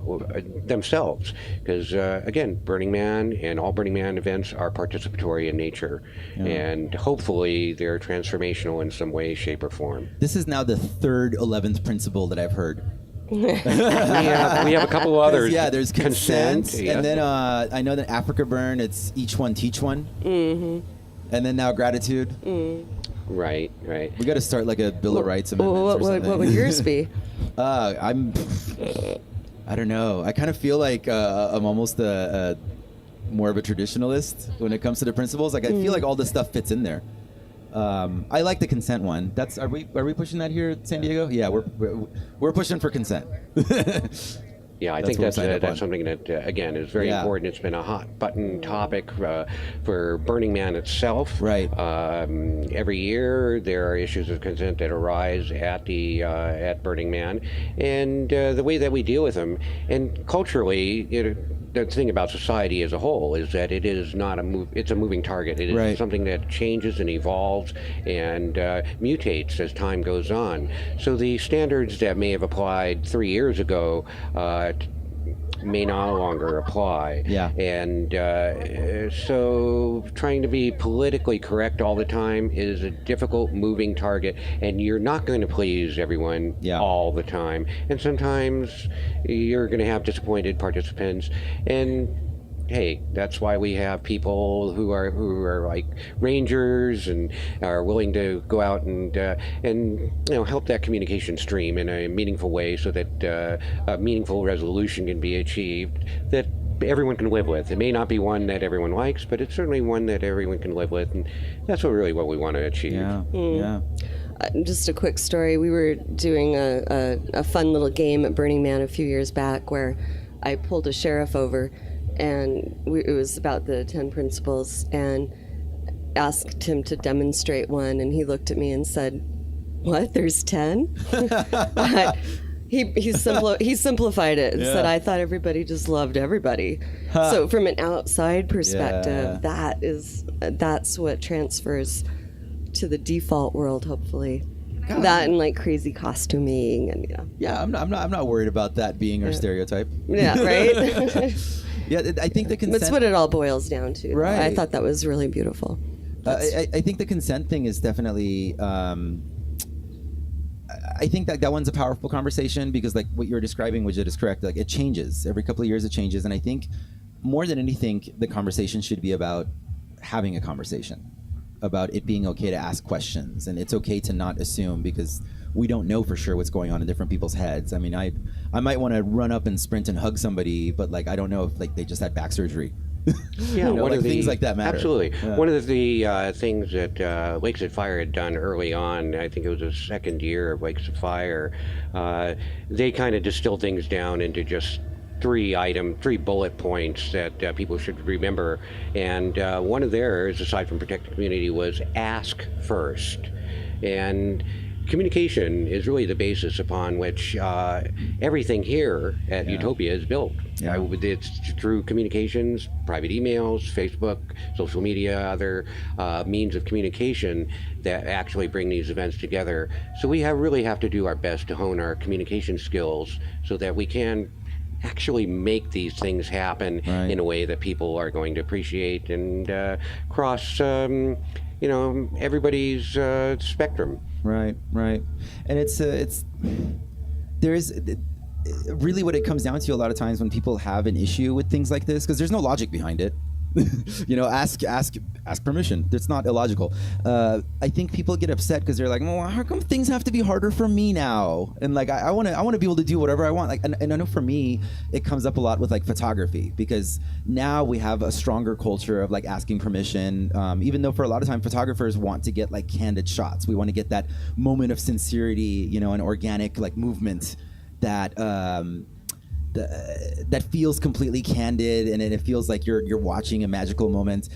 themselves. Because, again, Burning Man and all Burning Man events are participatory in nature. And hopefully they're transformational in some way, shape, or form. This is now the third 11th principle that I've heard. we have a couple of others. Yeah, there's consent. Yeah. And then I know that Africa Burn, it's each one teach one. Mm-hmm. And then now gratitude. Right. We got to start like a Bill of Rights amendment or something. What would yours be? I don't know. I kind of feel like I'm almost more of a traditionalist when it comes to the principles. Like I feel like all this stuff fits in there. I like the consent one. Are we pushing that here at San Diego? Yeah, we're pushing for consent. Yeah, I think that's something that, again, is very important. It's been a hot button topic for Burning Man itself. Right. Every year there are issues of consent that arise at Burning Man, and the way that we deal with them, and culturally, the thing about society as a whole is that it is not it's a moving target. It is something that changes and evolves and mutates as time goes on. So the standards that may have applied 3 years ago may no longer apply. Yeah. And so trying to be politically correct all the time is a difficult moving target, and you're not going to please everyone all the time. And sometimes you're going to have disappointed participants, and hey, that's why we have people who are like rangers and are willing to go out and help that communication stream in a meaningful way, so that a meaningful resolution can be achieved that everyone can live with. It may not be one that everyone likes, but it's certainly one that everyone can live with, and that's what we want to achieve. Yeah. Just a quick story. We were doing a fun little game at Burning Man a few years back where I pulled a sheriff over, and it was about the 10 principles, and asked him to demonstrate one, and he looked at me and said, "What? There's 10?" He simplified it and said, "I thought everybody just loved everybody." So from an outside perspective, that's what transfers to the default world, hopefully. God. That and like crazy costuming and I'm not worried about that being our stereotype. Yeah, right. Yeah, I think the consent. That's what it all boils down to. Right. I thought that was really beautiful. I think the consent thing is definitely. I think that one's a powerful conversation because, like what you're describing, Widget, is correct. Like it changes every couple of years. It changes, and I think more than anything, the conversation should be about having a conversation, about it being okay to ask questions, and it's okay to not assume, because we don't know for sure what's going on in different people's heads. I mean, I might want to run up and sprint and hug somebody, but like I don't know if like they just had back surgery. Yeah, one of things like that matter. Absolutely. Yeah. One of the things that Wakes at Fire had done early on, I think it was the second year of Wakes at Fire, they kind of distilled things down into just three bullet points that people should remember. And one of theirs, aside from protect the community, was ask first. And communication is really the basis upon which everything here at Utopia is built. Yeah. It's through communications, private emails, Facebook, social media, other means of communication that actually bring these events together. So we really have to do our best to hone our communication skills so that we can actually make these things happen in a way that people are going to appreciate and cross everybody's spectrum. Right. And it's there is really what it comes down to a lot of times when people have an issue with things like this, because there's no logic behind it. Ask permission. It's not illogical. I think people get upset because they're like, well, how come things have to be harder for me now? And like, I want to be able to do whatever I want. Like, and I know for me, it comes up a lot with like photography, because now we have a stronger culture of like asking permission. Even though for a lot of time photographers want to get like candid shots, we want to get that moment of sincerity, an organic like movement that. That feels completely candid, and it feels like you're watching a magical moment.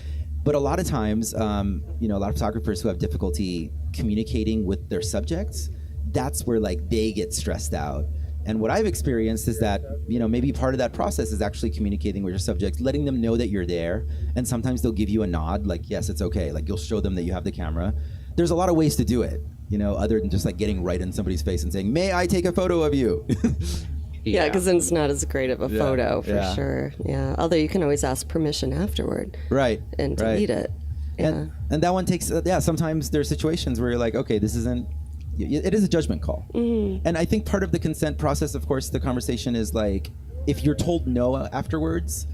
But a lot of times, a lot of photographers who have difficulty communicating with their subjects, that's where like they get stressed out. And what I've experienced is that, maybe part of that process is actually communicating with your subjects, letting them know that you're there. And sometimes they'll give you a nod, like, yes, it's okay. Like you'll show them that you have the camera. There's a lot of ways to do it, other than just like getting right in somebody's face and saying, may I take a photo of you? Yeah, because then it's not as great of a photo for sure. Yeah, although you can always ask permission afterward. Right. And delete it. Yeah. And that one takes, sometimes there's situations where you're like, okay, this isn't, it is a judgment call. Mm-hmm. And I think part of the consent process, of course, the conversation is like, if you're told no afterwards,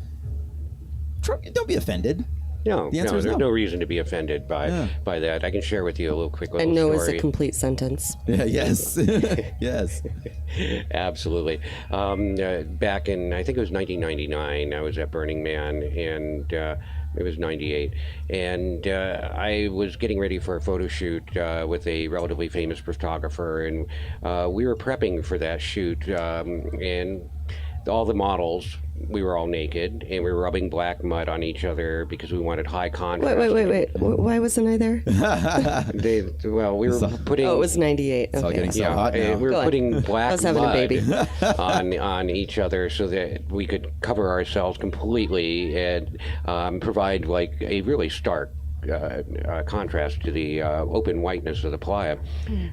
don't be offended. No, the answer is there's no. no reason to be offended by that. I can share with you a little quick little and no story. is a complete sentence. Yeah, yes. Yes. Absolutely. Back in, I think it was 1999, I was at Burning Man, and it was 98, and I was getting ready for a photo shoot with a relatively famous photographer, and we were prepping for that shoot, and all the models, we were all naked, and we were rubbing black mud on each other because we wanted high contrast. Wait. Why wasn't I there? We were putting... Oh, it was 98. It's all getting so hot now. We were putting black I was having mud a baby. on each other so that we could cover ourselves completely and provide like a really stark contrast to the open whiteness of the playa.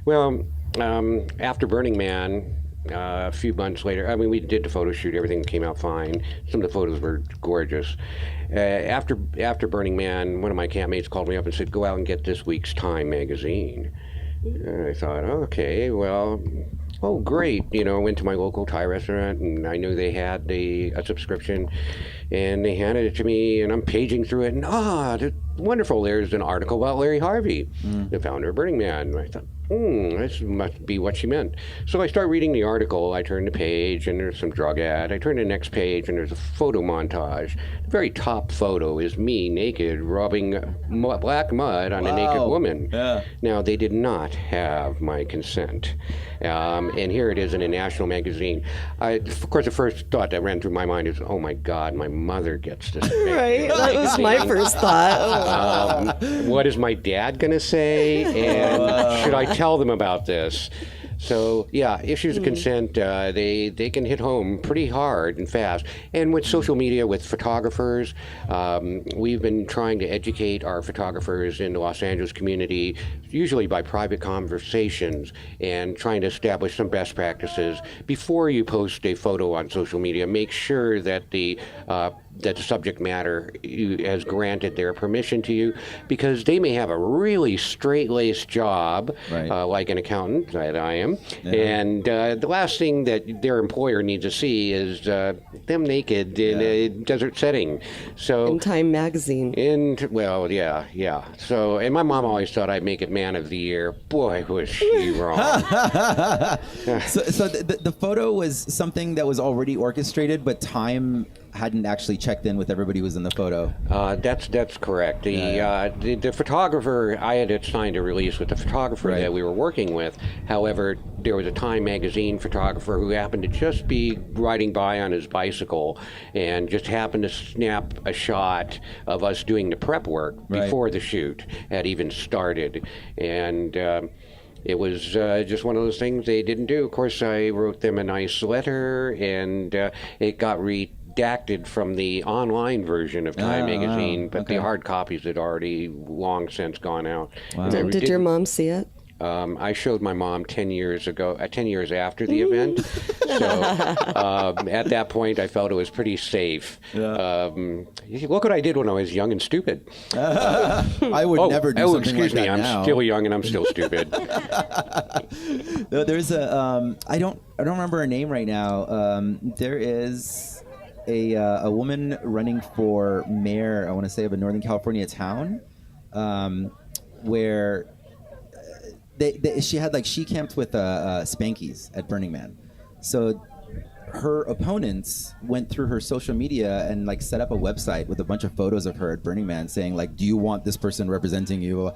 Well, after Burning Man, a few months later, we did the photo shoot. Everything came out fine. Some of the photos were gorgeous. After Burning Man, one of my campmates called me up and said, "Go out and get this week's Time magazine." And I thought, okay, well, oh great. I went to my local Thai restaurant, and I knew they had a subscription, and they handed it to me, and I'm paging through it, and wonderful. There's an article about Larry Harvey, the founder of Burning Man. And I thought, this must be what she meant. So I start reading the article. I turn the page, and there's some drug ad. I turn to the next page, and there's a photo montage. The very top photo is me naked, rubbing black mud on a naked woman. Yeah. Now, they did not have my consent. And here it is in a national magazine. Of course, the first thought that ran through my mind is, oh my God, my mother gets this. Right, that was my first thought. What is my dad going to say? And should I tell them about this? So, yeah, issues of consent, they can hit home pretty hard and fast. And with social media, with photographers, we've been trying to educate our photographers in the Los Angeles community, usually by private conversations, and trying to establish some best practices. Before you post a photo on social media, make sure that the that the subject matter has granted their permission to you, because they may have a really straight-laced job, Right. like an accountant that I am, and the last thing that their employer needs to see is them naked in a desert setting. So In Time magazine. well, yeah. So, and my mom always thought I'd make it Man of the Year. Boy, was she wrong. So the photo was something that was already orchestrated, but Time hadn't actually checked in with everybody who was in the photo. That's correct. The photographer, I had signed a release with the photographer Right. that we were working with. However, there was a Time magazine photographer who happened to just be riding by on his bicycle and just happened to snap a shot of us doing the prep work Right. before the shoot had even started. And it was just one of those things they didn't do. Of course, I wrote them a nice letter, and it got redacted from the online version of Time magazine, but the hard copies had already long since gone out. Wow. Did your mom see it? I showed my mom 10 years ago, 10 years after the event. So at that point, I felt it was pretty safe. Look what I did when I was young and stupid. I would never do something excuse like me, that I'm now. still young and I'm still stupid. No, there's a I don't remember her name right now. There is a woman running for mayor, I want to say, of a Northern California town, where she had she camped with Spankies at Burning Man. So her opponents went through her social media and set up a website with a bunch of photos of her at Burning Man saying do you want this person representing you?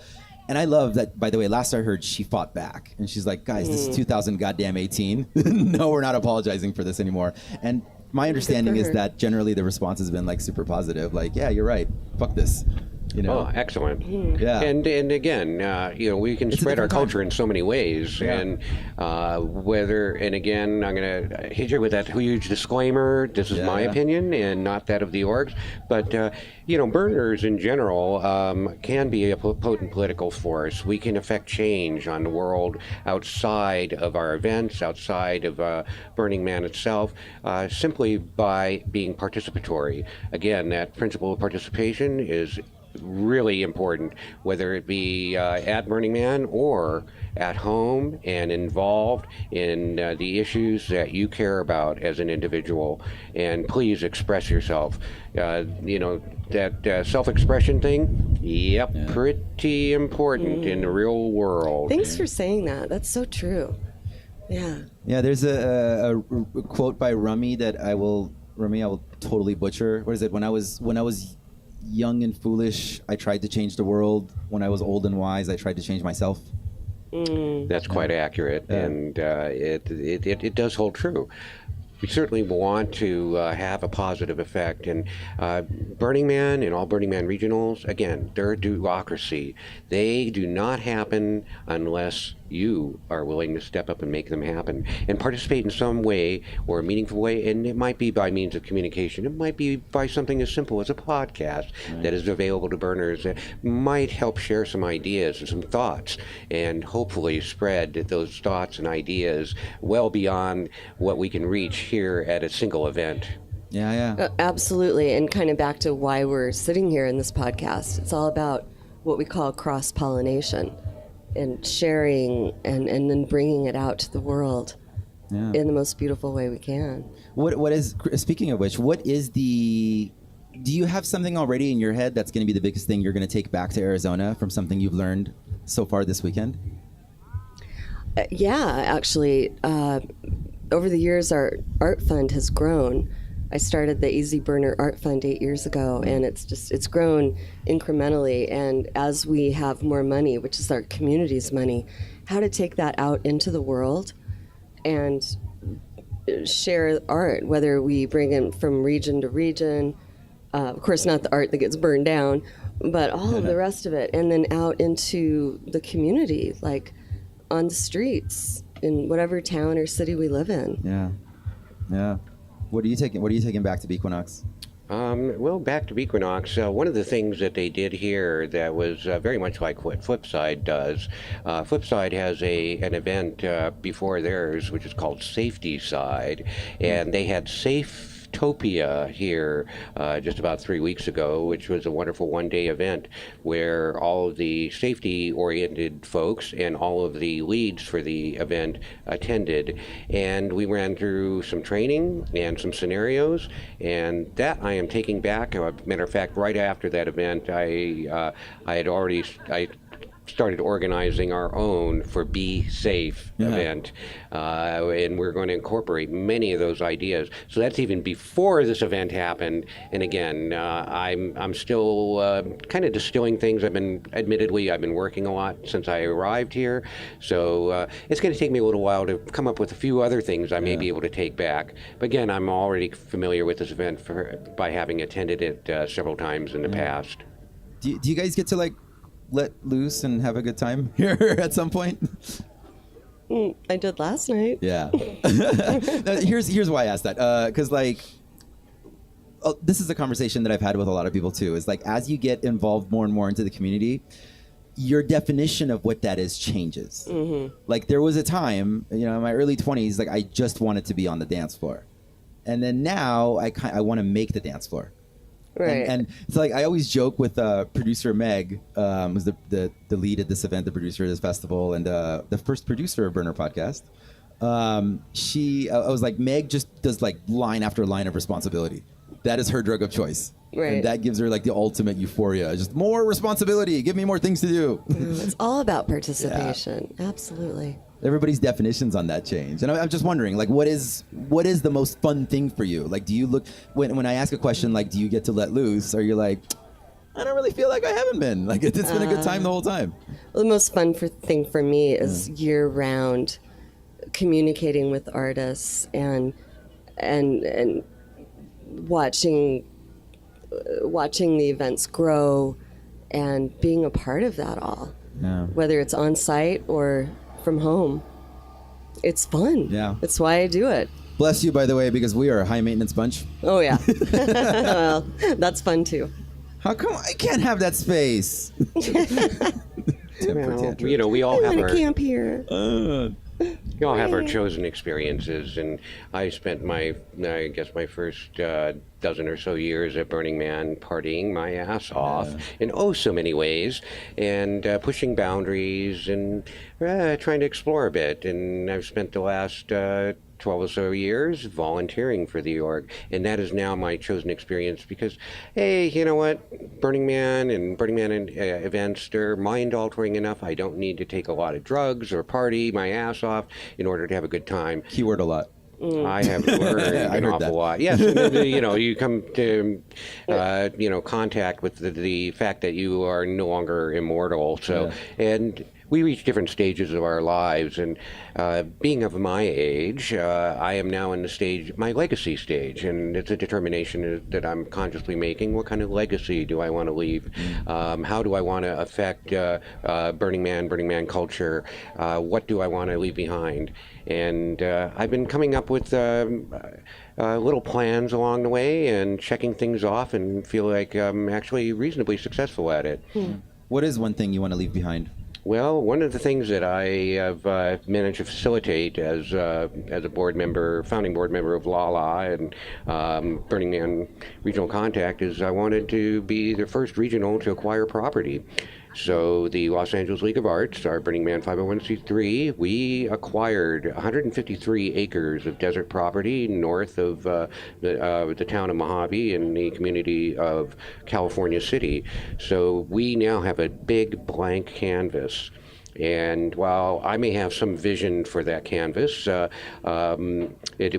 And I love that, by the way, last I heard, she fought back. And she's like, guys, this is 2018. No, we're not apologizing for this anymore. And my understanding is her. that generally the response has been super positive. Yeah, you're right. Fuck this. Oh, excellent. Yeah. And again, we can It's a spread our different time. culture in so many ways. Yeah. And again, I'm going to hit you with that huge disclaimer. This is my opinion and not that of the orgs. But, burners in general can be a potent political force. We can affect change on the world outside of our events, outside of Burning Man itself, simply by being participatory. Again, that principle of participation is really important, whether it be at Burning Man or at home and involved in the issues that you care about as an individual. And please express yourself. That self-expression thing, pretty important in the real world. Thanks for saying that. That's so true. Yeah. Yeah, there's a quote by Rumi that I will totally butcher. What is it? When I was young and foolish, I tried to change the world. When I was old and wise, I tried to change myself. That's quite accurate, and it does hold true. We certainly want to have a positive effect, and Burning Man and all Burning Man regionals, again, they're a duocracy. They do not happen unless you are willing to step up and make them happen and participate in some way or a meaningful way. And it might be by means of communication. It might be by something as simple as a podcast that is available to burners that might help share some ideas and some thoughts and hopefully spread those thoughts and ideas well beyond what we can reach here at a single event. Yeah. Absolutely. And kind of back to why we're sitting here in this podcast. It's all about what we call cross-pollination and sharing and then bringing it out to the world in the most beautiful way we can. What is, speaking of which, do you have something already in your head that's going to be the biggest thing you're going to take back to Arizona from something you've learned so far this weekend? Actually, over the years, our art fund has grown. I started the Easy Burner Art Fund 8 years ago, and it's grown incrementally. And as we have more money, which is our community's money, how to take that out into the world and share art, whether we bring it from region to region, of course not the art that gets burned down, but all of the rest of it, and then out into the community, like on the streets in whatever town or city we live in. Yeah. What are you taking back to Equinox? Well, back to Equinox, one of the things that they did here that was very much like what Flipside does. Flipside has an event before theirs, which is called Safety Side, and they had safe Youthopia here just about 3 weeks ago, which was a wonderful one-day event where all of the safety-oriented folks and all of the leads for the event attended. And we ran through some training and some scenarios, and that I am taking back. Matter of fact, right after that event, I started organizing our own for Be Safe event, and we're going to incorporate many of those ideas. So that's even before this event happened. And again, I'm still kind of distilling things. I've been working a lot since I arrived here, so it's going to take me a little while to come up with a few other things I may be able to take back. But again, I'm already familiar with this event by having attended it several times in the past. Do you guys get to like let loose and have a good time here at some point? I did last night. Yeah. Here's why I asked that. Because this is a conversation that I've had with a lot of people too. Is like as you get involved more and more into the community, your definition of what that is changes. Mm-hmm. Like there was a time, in my early 20s, like I just wanted to be on the dance floor, and then now I want to make the dance floor. Right. And it's like I always joke with producer Meg, who's the lead at this event, the producer of this festival, and the first producer of Burner Podcast. I was like, Meg just does like line after line of responsibility. That is her drug of choice. Right. And that gives her like the ultimate euphoria. Just more responsibility. Give me more things to do. It's all about participation. Yeah. Absolutely. Everybody's definitions on that change, and I'm just wondering, like, what is the most fun thing for you? Like, do you look when I ask a question like, do you get to let loose? Or you're like, I don't really feel like I haven't been. Like, it's been a good time the whole time. Well, the most fun thing for me is year-round communicating with artists and watching the events grow and being a part of that all. Yeah. Whether it's on site or from home. It's fun. Yeah. That's why I do it. Bless you, by the way, because we are a high maintenance bunch. Oh, yeah. Well, that's fun too. How come I can't have that space? We all have our camp here. We all have our chosen experiences, and I spent my first dozen or so years at Burning Man partying my ass off in so many ways, and pushing boundaries and trying to explore a bit. And I've spent the last 12 or so years volunteering for the org, and that is now my chosen experience because, hey, you know what? Burning Man events, they're mind-altering enough. I don't need to take a lot of drugs or party my ass off in order to have a good time. Keyword a lot. I have learned an awful lot. Yes, you come to contact with the fact that you are no longer immortal. So, and we reach different stages of our lives, and being of my age, I am now in my legacy stage, and it's a determination that I'm consciously making. What kind of legacy do I want to leave? How do I want to affect Burning Man culture? What do I want to leave behind? And I've been coming up with little plans along the way and checking things off, and feel like I'm actually reasonably successful at it. What is one thing you want to leave behind? Well, one of the things that I have managed to facilitate as a founding board member of LALA and Burning Man Regional Contact is I wanted to be the first regional to acquire property. So the Los Angeles League of Arts, our Burning Man 501c3, we acquired 153 acres of desert property north of the town of Mojave in the community of California City. So we now have a big blank canvas. And while I may have some vision for that canvas, it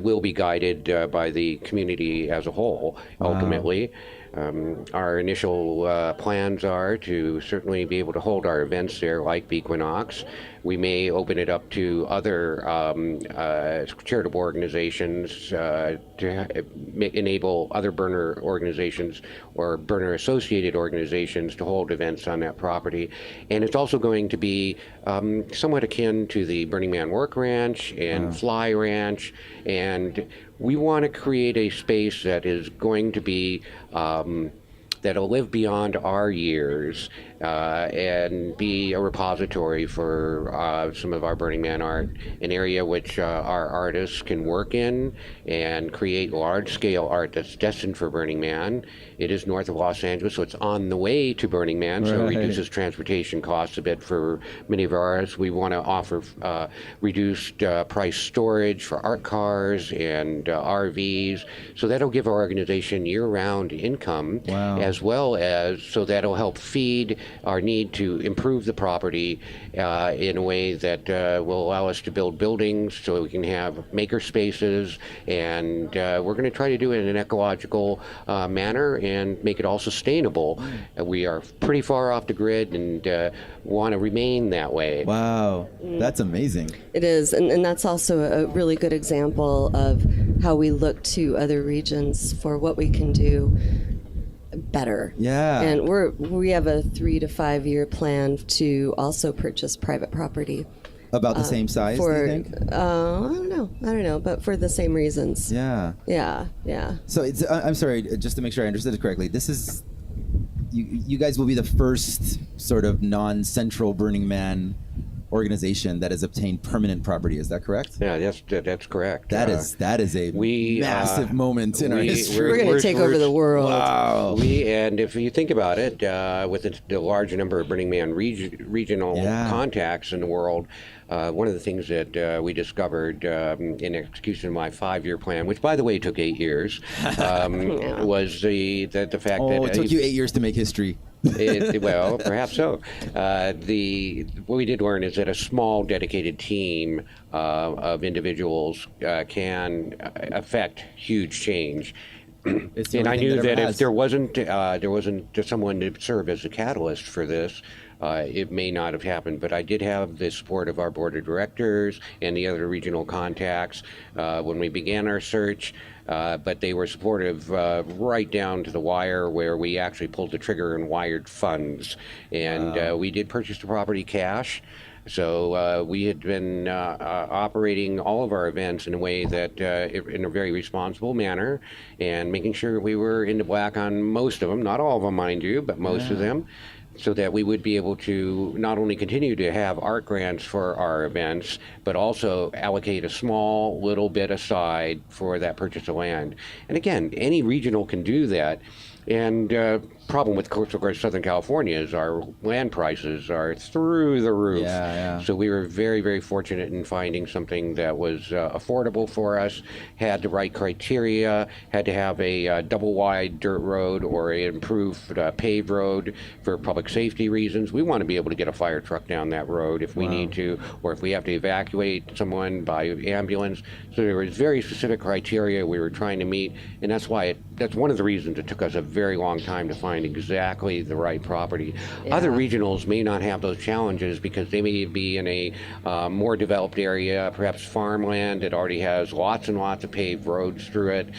will be guided by the community as a whole, ultimately. Our initial plans are to certainly be able to hold our events there like Bequinox. We may open it up to other charitable organizations to enable other burner organizations or burner associated organizations to hold events on that property. And it's also going to be somewhat akin to the Burning Man Work Ranch and Fly Ranch. And we want to create a space that is going to be that'll live beyond our years and be a repository for some of our Burning Man art, an area which our artists can work in and create large-scale art that's destined for Burning Man. It is north of Los Angeles, so it's on the way to Burning Man, so it reduces transportation costs a bit for many of our artists. We want to offer reduced price storage for art cars and RVs, so that'll give our organization year-round income, as well as so that'll help feed our need to improve the property in a way that will allow us to build buildings so we can have maker spaces, and we're going to try to do it in an ecological manner and make it all sustainable. We are pretty far off the grid and want to remain that way. Wow, that's amazing. It is, and that's also a really good example of how we look to other regions for what we can do better. Yeah. And we have a 3 to 5 year plan to also purchase private property. About the same size, do you think? I don't know, but for the same reasons. Yeah. Yeah. So it's, I'm sorry, just to make sure I understood it correctly. This is, you guys will be the first sort of non-central Burning Man organization that has obtained permanent property. Is that correct? Yeah, that's correct. That is a massive moment in our history. We're going to take over the world. Wow. And if you think about it, with the large number of Burning Man regional contacts in the world, one of the things that we discovered in execution of my 5-year plan, which by the way took 8 years, was the fact that it took you 8 years to make history. Well, perhaps so. What we did learn is that a small dedicated team of individuals can affect huge change. And I knew that if there wasn't someone to serve as a catalyst for this, it may not have happened. But I did have the support of our board of directors and the other regional contacts when we began our search. But they were supportive right down to the wire, where we actually pulled the trigger and wired funds. And we did purchase the property cash. So we had been operating all of our events in a way that, in a very responsible manner, and making sure we were in the black on most of them, not all of them, mind you, but most of them, so that we would be able to not only continue to have art grants for our events, but also allocate a small little bit aside for that purchase of land. And again, any regional can do that. And problem with, of course, Southern California is our land prices are through the roof. So we were very, very fortunate in finding something that was affordable for us, had the right criteria, had to have a double-wide dirt road or an improved paved road for public safety reasons. We want to be able to get a fire truck down that road if we need to, or if we have to evacuate someone by ambulance. So there was very specific criteria we were trying to meet, and that's why that's one of the reasons it took us a very long time to find exactly the right property. Other regionals may not have those challenges because they may be in a more developed area, perhaps farmland that already has lots and lots of paved roads through it,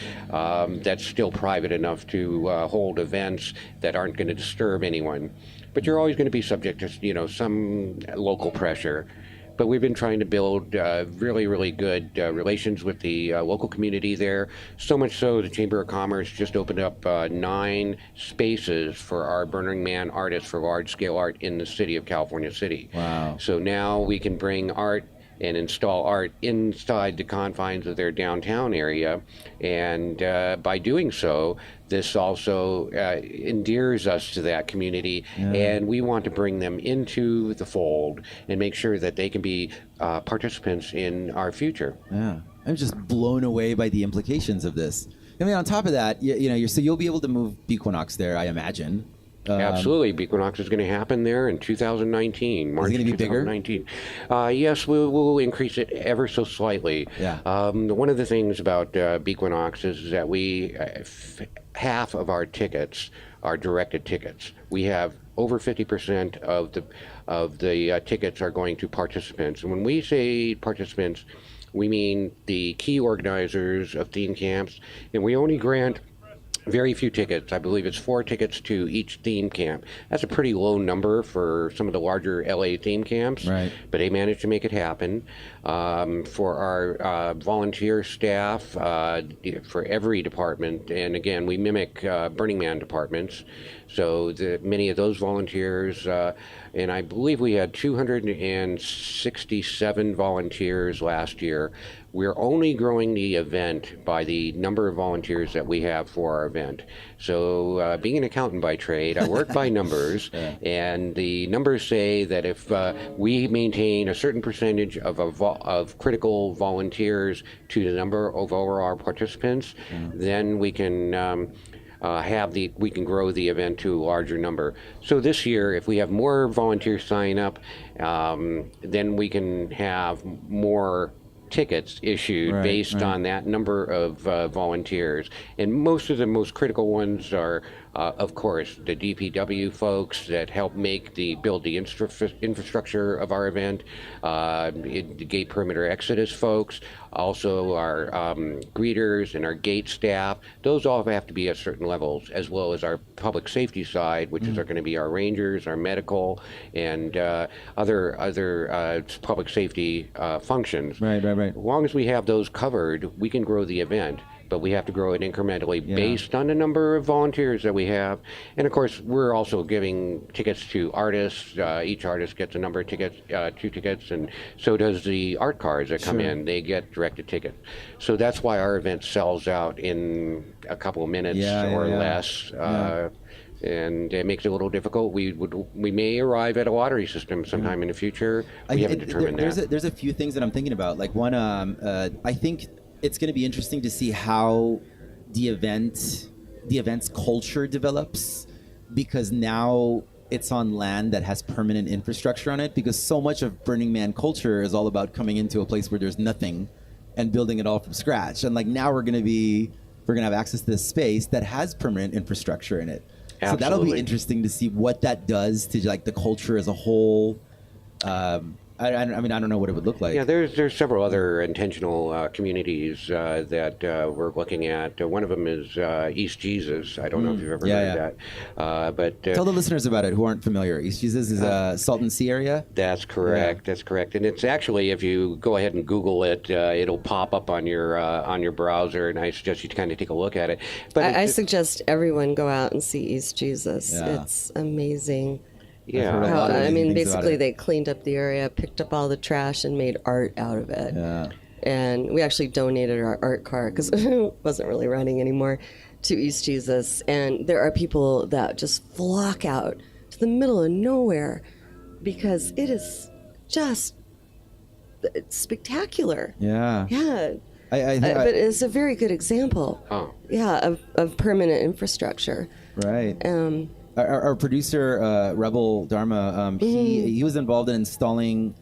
that's still private enough to hold events that aren't going to disturb anyone. But you're always going to be subject to, some local pressure. But we've been trying to build really, really good relations with the local community there. So much so, the Chamber of Commerce just opened up 9 spaces for our Burning Man artists for large-scale art in the city of California City. Wow. So now we can bring art and install art inside the confines of their downtown area. And by doing so, this also endears us to that community, and we want to bring them into the fold and make sure that they can be participants in our future. Yeah, I'm just blown away by the implications of this. I mean, on top of that, so you'll be able to move Bequinox there, I imagine. Absolutely. Bequinox is going to happen there in 2019, March 2019. Yes, we'll increase it ever so slightly. One of the things about Bequinox is that half of our tickets are directed tickets. We have over 50% of the tickets are going to participants. And when we say participants, we mean the key organizers of theme camps, and we only grant very few tickets. I believe it's 4 tickets to each theme camp. That's a pretty low number for some of the larger LA theme camps, Right. but they managed to make it happen. For our volunteer staff, for every department, and again, we mimic Burning Man departments, so many of those volunteers, and I believe we had 267 volunteers last year. We're only growing the event by the number of volunteers that we have for our event. So being an accountant by trade, I work by numbers, and the numbers say that if we maintain a certain percentage of critical volunteers to the number of overall participants, then we can we can grow the event to a larger number. So this year, if we have more volunteers sign up, then we can have more tickets issued based on that number of volunteers. And most of the most critical ones are, of course, the DPW folks that help build the infrastructure of our event, the gate perimeter exodus folks, also our greeters and our gate staff. Those all have to be at certain levels, as well as our public safety side, which is going to be our rangers, our medical, and other public safety functions. Right. As long as we have those covered, we can grow the event. But we have to grow it incrementally based on the number of volunteers that we have. And of course, we're also giving tickets to artists. Each artist gets a number of tickets, 2 tickets, and so does the art cars that come in. They get directed tickets. So that's why our event sells out in a couple of minutes or less. And it makes it a little difficult. We may arrive at a lottery system sometime in the future. We haven't determined that. There's a few things that I'm thinking about. Like one, I think it's going to be interesting to see how the event's culture develops, because now it's on land that has permanent infrastructure on it, because so much of Burning Man culture is all about coming into a place where there's nothing and building it all from scratch. And like now we're going to have access to this space that has permanent infrastructure in it. Absolutely. So that'll be interesting to see what that does to like the culture as a whole. I mean, I don't know what it would look like. Yeah, there's several other intentional communities that we're looking at. One of them is East Jesus. I don't know if you've ever heard of that. But tell the listeners about it who aren't familiar. East Jesus is a Salton Sea area? That's correct. Yeah. That's correct. And it's actually, if you go ahead and Google it, it'll pop up on your browser, and I suggest you kind of take a look at it. But I suggest everyone go out and see East Jesus. Yeah. It's amazing. Yeah. I mean, basically they cleaned up the area, picked up all the trash, and made art out of it. Yeah. And we actually donated our art car, because it wasn't really running anymore, to East Jesus. And there are people that just flock out to the middle of nowhere because it is just spectacular. Yeah. Yeah. But it's a very good example. Oh. Yeah, of permanent infrastructure. Right. Our producer, Rebel Dharma, he was involved in installing,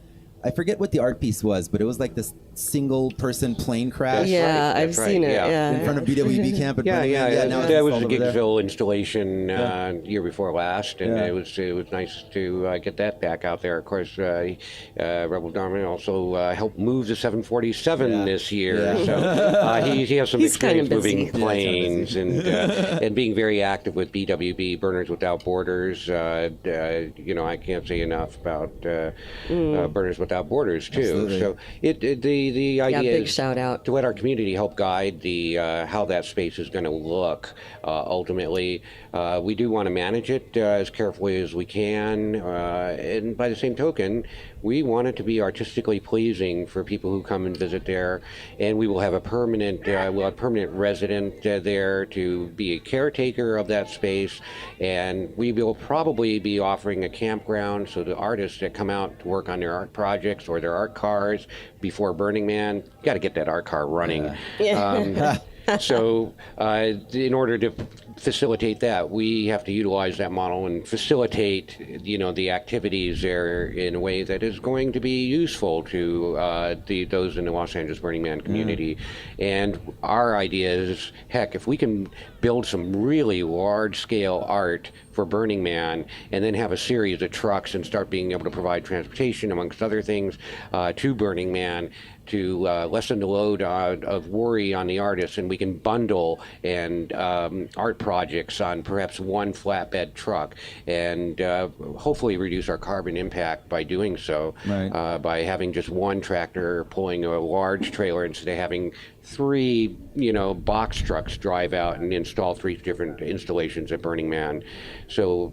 I forget what the art piece was, but it was like this single-person plane crash. Yeah, That's I've right, seen it. yeah. Yeah. In front of BWB camp at Burning Man. Now it's that was installed the over there. Giggsville installation year before last, and Yeah. it was nice to get that back out there. Of course, Rebel Dharma also helped move the 747 this year, Yeah. so he has some He's experience kinda busy. moving planes and being very active with BWB, Burners Without Borders. I can't say enough about Burners Without Borders too. Absolutely. So the idea big is shout out. to let our community help guide the how that space is going to look. Ultimately, we do want to manage it as carefully as we can, and by the same token, we want it to be artistically pleasing for people who come and visit there. And we will have a permanent resident there to be a caretaker of that space, and we will probably be offering a campground so the artists that come out to work on their art projects or their art cars before Burning Man, got to get that art car running. So in order to facilitate that, we have to utilize that model and facilitate, the activities there in a way that is going to be useful to those in the Los Angeles Burning Man community. And our idea is, heck, if we can build some really large-scale art for Burning Man and then have a series of trucks and start being able to provide transportation, amongst other things, to Burning Man, to lessen the load of worry on the artists, and we can bundle and art projects on perhaps one flatbed truck, and hopefully reduce our carbon impact by doing so. Right. By having just one tractor pulling a large trailer instead of having 3, box trucks drive out and install 3 different installations at Burning Man. So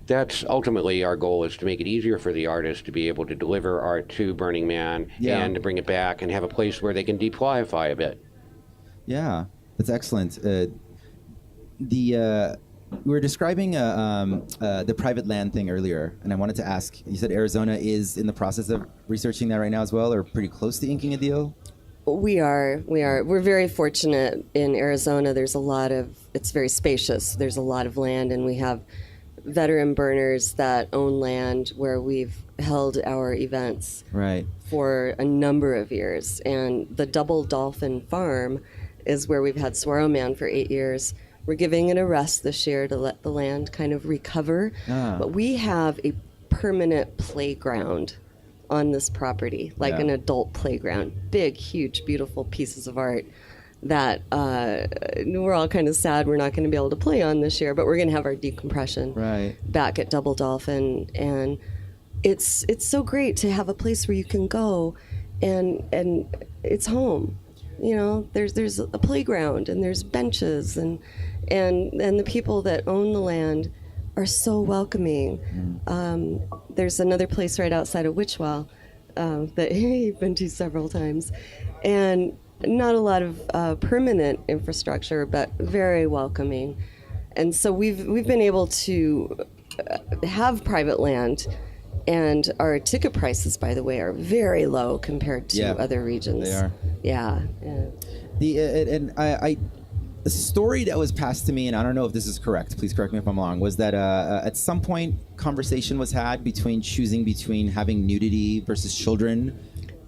that's ultimately our goal, is to make it easier for the artists to be able to deliver art to Burning Man and to bring it back and have a place where they can deployify a bit. Yeah, that's excellent. We were describing the private land thing earlier, and I wanted to ask, you said Arizona is in the process of researching that right now as well, or pretty close to inking a deal? We are. We're very fortunate in Arizona. It's very spacious. There's a lot of land, and we have veteran burners that own land where we've held our events for a number of years. And the Double Dolphin Farm is where we've had Saguaro Man for 8 years. We're giving it a rest this year to let the land kind of recover. But we have a permanent playground on this property, like an adult playground. Big, huge, beautiful pieces of art that we're all kind of sad we're not going to be able to play on this year, but we're going to have our decompression back at Double Dolphin. And it's so great to have a place where you can go and it's home. There's a playground, and there's benches, and the people that own the land are so welcoming. There's another place right outside of Witchwell that you've been to several times, and not a lot of permanent infrastructure, but very welcoming. And so we've been able to have private land, and our ticket prices, by the way, are very low compared to other regions. They are. Yeah. The story that was passed to me, and I don't know if this is correct, please correct me if I'm wrong, was that at some point conversation was had between choosing between having nudity versus children.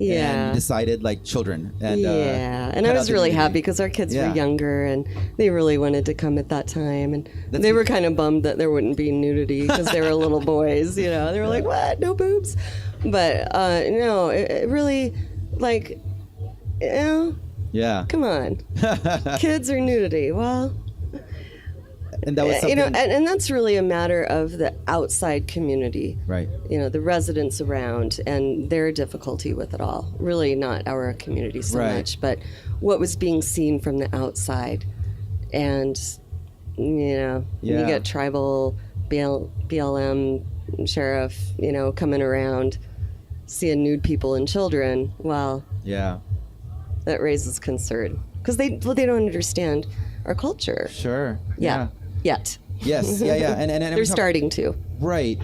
And decided children. And, and I was really happy because our kids were younger and they really wanted to come at that time. And they were kind of bummed that there wouldn't be nudity because they were little boys, They were like, what? No boobs? But no, it really, come on. Kids or nudity? Well... And that was something... and that's really a matter of the outside community. Right. The residents around and their difficulty with it all. Really not our community so much, but what was being seen from the outside. And, you get tribal BLM sheriff, coming around, seeing nude people and children. Well, that raises concern. Because they don't understand our culture. Sure. Yet. Yes. Yeah. And they're starting to. Right.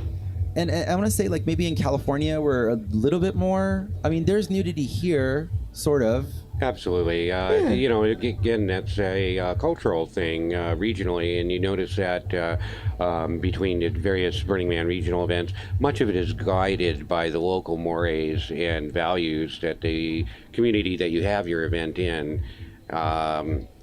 And I want to say, maybe in California, we're a little bit more. I mean, there's nudity here, sort of. Absolutely. Again, that's a cultural thing regionally, and you notice that between the various Burning Man regional events, much of it is guided by the local mores and values that the community that you have your event in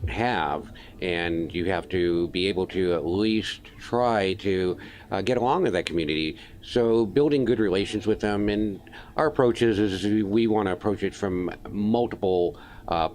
have, and you have to be able to at least try to get along with that community. So building good relations with them, and our approach is we want to approach it from multiple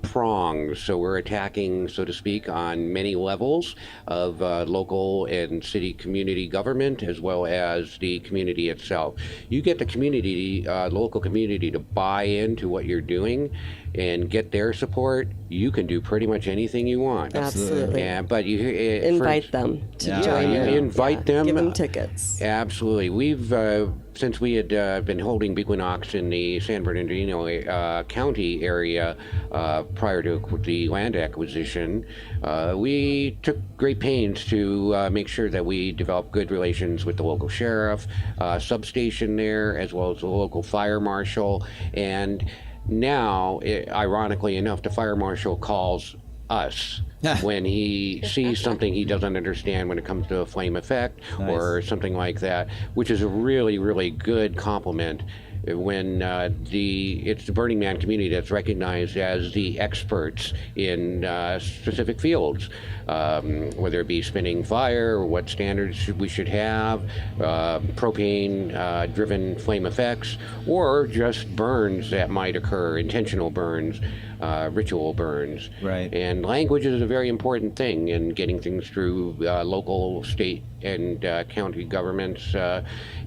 prongs. So we're attacking, so to speak, on many levels of local and city community government, as well as the community itself. You get the community, local community, to buy into what you're doing and get their support, you can do pretty much anything you want. Absolutely. Yeah, but you invite them to join you. Invite them. Give them tickets. Absolutely. We've since we had been holding Bequinox in the San Bernardino County area prior to the land acquisition, we took great pains to make sure that we developed good relations with the local sheriff, substation there, as well as the local fire marshal. And now, ironically enough, the fire marshal calls us when he sees something he doesn't understand when it comes to a flame effect or something like that, which is a really, really good compliment when it's the Burning Man community that's recognized as the experts in specific fields, whether it be spinning fire, what standards we should have, propane-driven flame effects, or just burns that might occur, intentional burns, ritual burns. Right. And language is a very important thing in getting things through local, state, and county governments.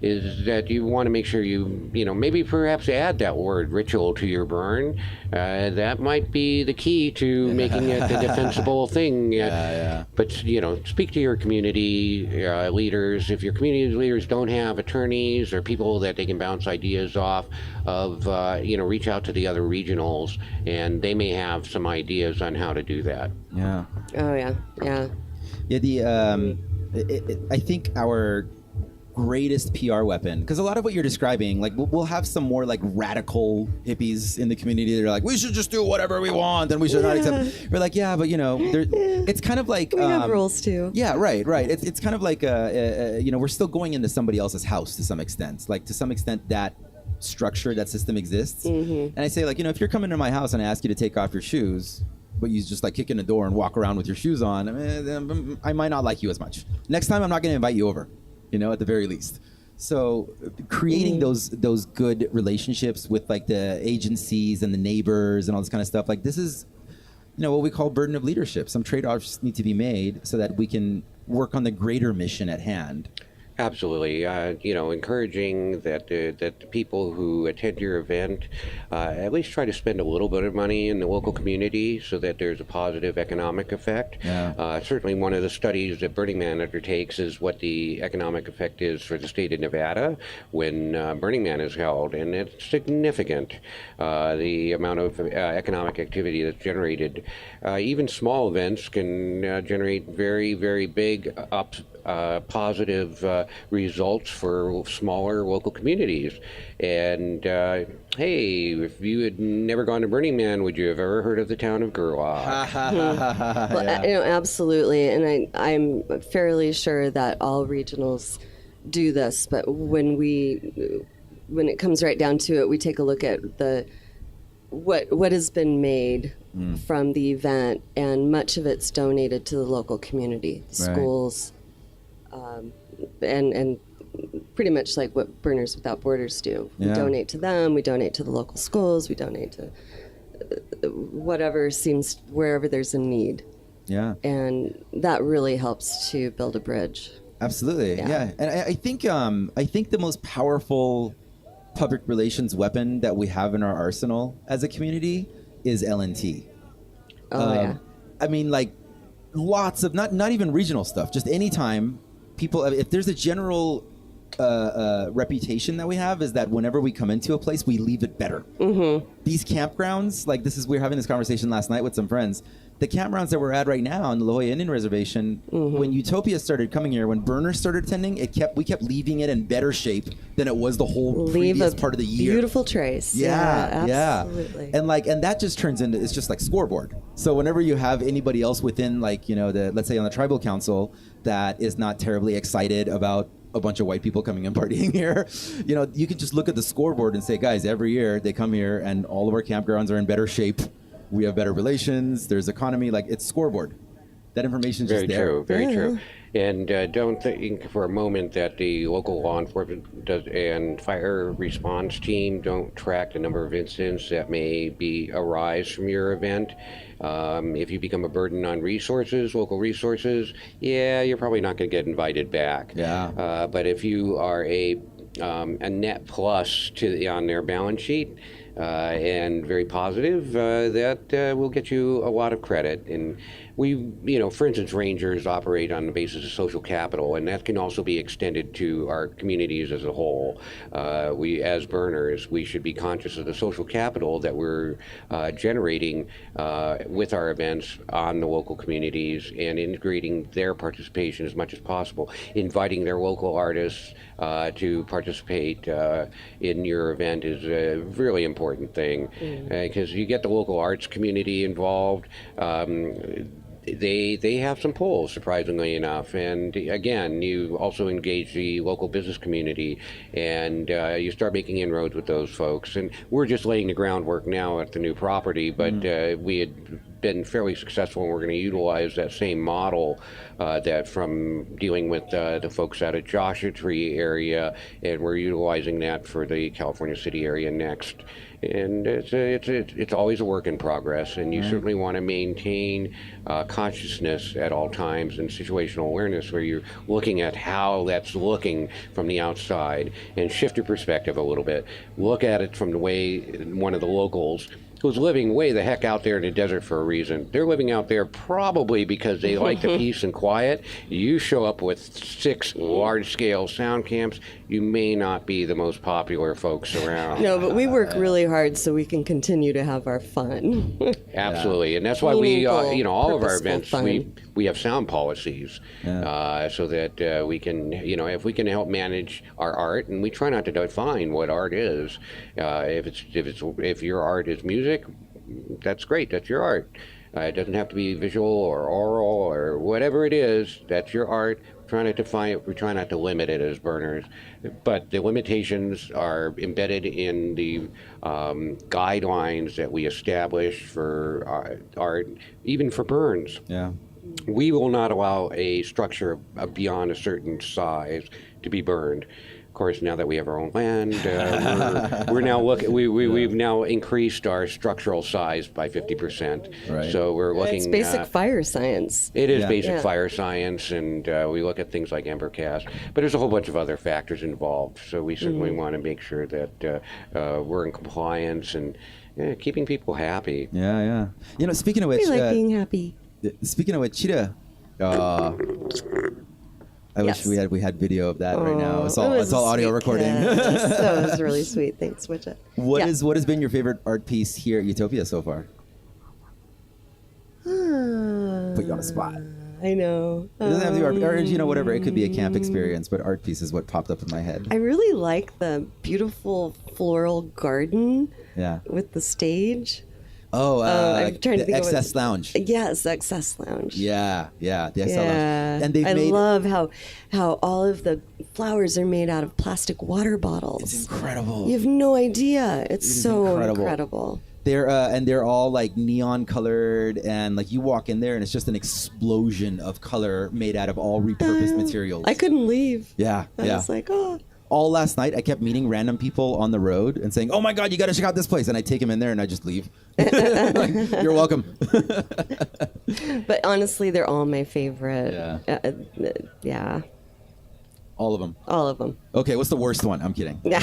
Is that you want to make sure you maybe perhaps add that word ritual to your burn. That might be the key to making it a defensible thing. But speak to your community leaders. If your community leaders don't have attorneys or people that they can bounce ideas off of, reach out to the other regionals, and they may have some ideas on how to do that. Yeah. Oh yeah. I think our greatest PR weapon, because a lot of what you're describing, like we'll have some more like radical hippies in the community that are like, we should just do whatever we want and we should not accept. We're like, yeah, but it's kind of like we have rules too. Yeah, right. It's kind of like we're still going into somebody else's house to some extent. Like to some extent that structure, that system exists. And I say like, if you're coming to my house and I ask you to take off your shoes, but you just like kick in the door and walk around with your shoes on, I might not like you as much. Next time, I'm not going to invite you over, at the very least. So creating those good relationships with like the agencies and the neighbors and all this kind of stuff, like this is, what we call burden of leadership. Some trade-offs need to be made so that we can work on the greater mission at hand. Absolutely. Encouraging that the people who attend your event at least try to spend a little bit of money in the local community so that there's a positive economic effect. Yeah. Certainly one of the studies that Burning Man undertakes is what the economic effect is for the state of Nevada when Burning Man is held, and it's significant, the amount of economic activity that's generated. Even small events can generate very, very big positive results for smaller local communities. And hey, if you had never gone to Burning Man, would you have ever heard of the town of Gerlach? Well, absolutely, and I'm fairly sure that all regionals do this. But when it comes right down to it, we take a look at what has been made from the event, and much of it's donated to the local community, schools. And pretty much like what Burners Without Borders do. We donate to them, we donate to the local schools, we donate to wherever there's a need. Yeah. And that really helps to build a bridge. Absolutely. Yeah. And I think the most powerful public relations weapon that we have in our arsenal as a community is LNT. I mean, like lots of not even regional stuff, just anytime people, if there's a general reputation that we have, is that whenever we come into a place, we leave it better. These campgrounds, like we were having this conversation last night with some friends. The campgrounds that we're at right now on the La Jolla Indian Reservation, when Utopia started coming here, when Burners started attending, we kept leaving it in better shape than it was the whole previous part of the year. Beautiful trace. Yeah, absolutely. And that just turns into, it's just like scoreboard. So whenever you have anybody else within, like, let's say on the tribal council that is not terribly excited about a bunch of white people coming and partying here, you can just look at the scoreboard and say, guys, every year they come here and all of our campgrounds are in better shape. We have better relations. There's economy. Like, it's scoreboard. That information is just there. Very true. And don't think for a moment that the local law enforcement and fire response team don't track the number of incidents that may arise from your event. If you become a burden on local resources, you're probably not going to get invited back. Yeah. But if you are a net plus on their balance sheet, and very positive, that will get you a lot of credit. And we, for instance, Rangers operate on the basis of social capital, and that can also be extended to our communities as a whole. We, as Burners, we should be conscious of the social capital that we're generating with our events on the local communities and integrating their participation as much as possible, inviting their local artists to participate in your event is a really important thing, because you get the local arts community involved. they have some pulls, surprisingly enough. And again, you also engage the local business community, and you start making inroads with those folks. And we're just laying the groundwork now at the new property, but we had been fairly successful, and we're going to utilize that same model that from dealing with the folks out of Joshua Tree area, and we're utilizing that for the California City area next. And it's always a work in progress, and you certainly want to maintain consciousness at all times and situational awareness, where you're looking at how that's looking from the outside and shift your perspective a little bit. Look at it from the way one of the locals who's living way the heck out there in the desert for a reason. They're living out there probably because they like the peace and quiet. You show up with 6 large-scale sound camps, you may not be the most popular folks around. No, but we work really hard so we can continue to have our fun. Absolutely, and that's why we, Meaningful, all of our purposeful events, fun. we have sound policies so that we can, if we can help manage our art, and we try not to define what art is. If your art is music, that's great. That's your art. It doesn't have to be visual or oral or whatever it is. That's your art. Try not to define it. We try not to limit it as burners, but the limitations are embedded in the guidelines that we establish for art, even for burns. Yeah. We will not allow a structure beyond a certain size to be burned. Of course, now that we have our own land, we're now looking. We've now increased our structural size by 50%. Right. So we're looking. It's basic fire science. It is Yeah. basic Yeah. fire science, and we look at things like Embercast. But there's a whole bunch of other factors involved. So we certainly want to make sure that we're in compliance and keeping people happy. Yeah. Speaking of which, We like being happy. Cheetah. I Yes. wish we had video of that right now. It's all It was a audio sweet recording. kiss. That was really sweet. Thanks, Widget. What Yeah. has been your favorite art piece here at Utopia so far? Put you on the spot. I know. It doesn't have to be art, or whatever. It could be a camp experience, but art piece is what popped up in my head. I really like the beautiful floral garden Yeah. with the stage. Oh, I'm trying to the think of what- XS Lounge. Yes, Excess Lounge. Yeah, the XS Yeah. Lounge. And they've I made love how all of the flowers are made out of plastic water bottles. it's incredible. You have no idea. It's is so incredible. incredible. They're all like neon colored, and like you walk in there and it's just an explosion of color made out of all repurposed materials. I couldn't leave. Yeah, I yeah. was like, oh. All last night, I kept meeting random people on the road and saying, "Oh my God, you got to check out this place!" And I take them in there and I just leave. Like, you're welcome. But honestly, they're all my favorite. Yeah. Yeah, All of them. all of them. Okay, what's the worst one? I'm kidding. Yeah.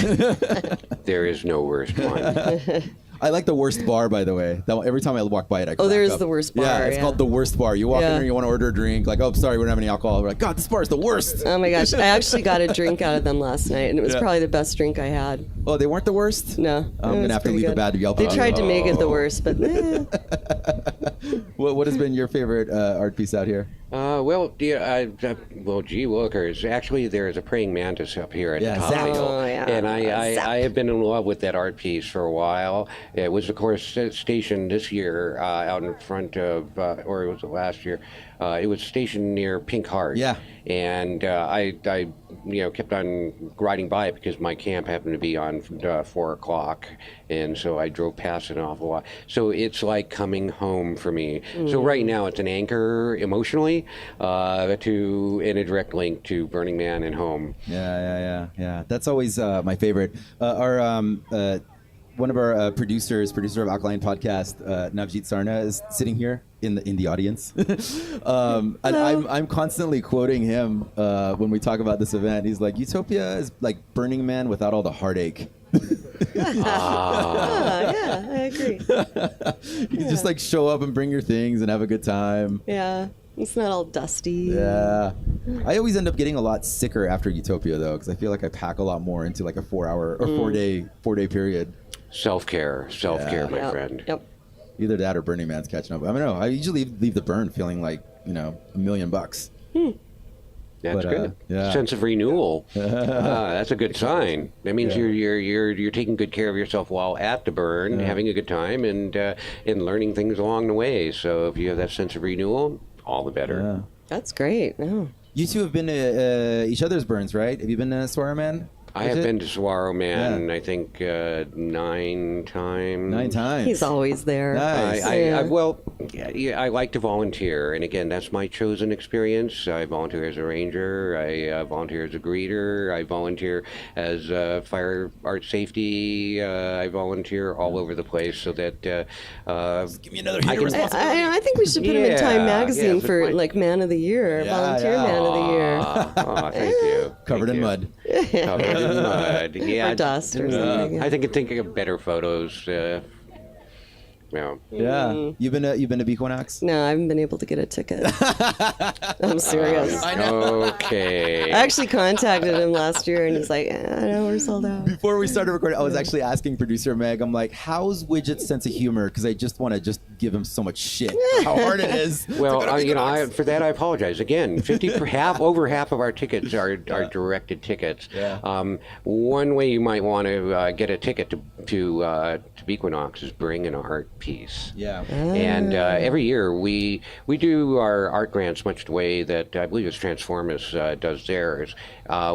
There is no worst one. I like the worst bar, by the way. Every time I walk by it, I crack there is up. the worst Yeah, bar, it's yeah. called the worst bar. You walk in Yeah. there, you want to order a drink, like, oh, sorry, we don't have any alcohol. We're like, God, this bar is the worst. Oh my gosh, I actually got a drink out of them last night, and it was Yeah. probably the best drink I had. Oh, they weren't the worst? No, I'm it going was to have to pretty leave a good. bad Yelp. They on tried you. to make it the worst, but What has been your favorite art piece out here? Gee willikers. Actually, there is a praying mantis up here at Yeah, the top Zap. hill. Oh, yeah. And I Zap. have been in love with that art piece for a while. It was, of course, stationed this year out in front of, or was it last year? It was stationed near Pink Heart. Yeah. And I kept on riding by it because my camp happened to be on 4 o'clock, and so I drove past it an awful lot. So it's like coming home for me. So right now it's an anchor emotionally and a direct link to Burning Man and home. Yeah. That's always my favorite. One of our producer of Alkaline Podcast, Navjeet Sarna, is sitting here in the audience. And I'm constantly quoting him when we talk about this event. He's like, Utopia is like Burning Man without all the heartache. yeah, I agree. You can just like show up and bring your things and have a good time. Yeah, it's not all dusty. Yeah. I always end up getting a lot sicker after Utopia though, because I feel like I pack a lot more into like a 4 day period. Self-care, my Yep, friend. Yep. Either that or Burning Man's catching up. I don't know. I usually leave the burn feeling like, $1 million. That's But, good. yeah. Sense of renewal. That's a good sign. That means you're taking good care of yourself while at the burn, having a good time, and learning things along the way. So if you have that sense of renewal, all the better. Yeah. That's great. No. You two have been to each other's burns, right? Have you been to Saguaro Man? I have been to Saguaro Man, I think 9 times. 9 times. He's always there. Nice. I like to volunteer, and again, that's my chosen experience. I volunteer as a ranger. I volunteer as a greeter. I volunteer as fire art safety. I volunteer all over the place, so that Give me another hero responsibility. I think we should put him in Time Yeah, Magazine yeah, for but my- like Man of the Year, Volunteer Man of the Year. Aw, thank you. Covered in mud. Covered in mud. Yeah, Or dust or something. I think I'm thinking of better photos. Well, Yeah. You've been to Bequanax? No, I haven't been able to get a ticket. I'm serious. okay. I actually contacted him last year, and he's like, I know we're sold out. Before we started recording, I was actually asking producer Meg, I'm like, how's Widget's sense of humor? Because I just want to give him so much shit. How hard it is. Well, to go to Bequanax. for that I apologize. Again, over half of our tickets are directed tickets. Yeah. One way you might want to get a ticket to Bequanax is bring an art piece. Yeah. And every year we do our art grants much the way that I believe it's Transformus does theirs.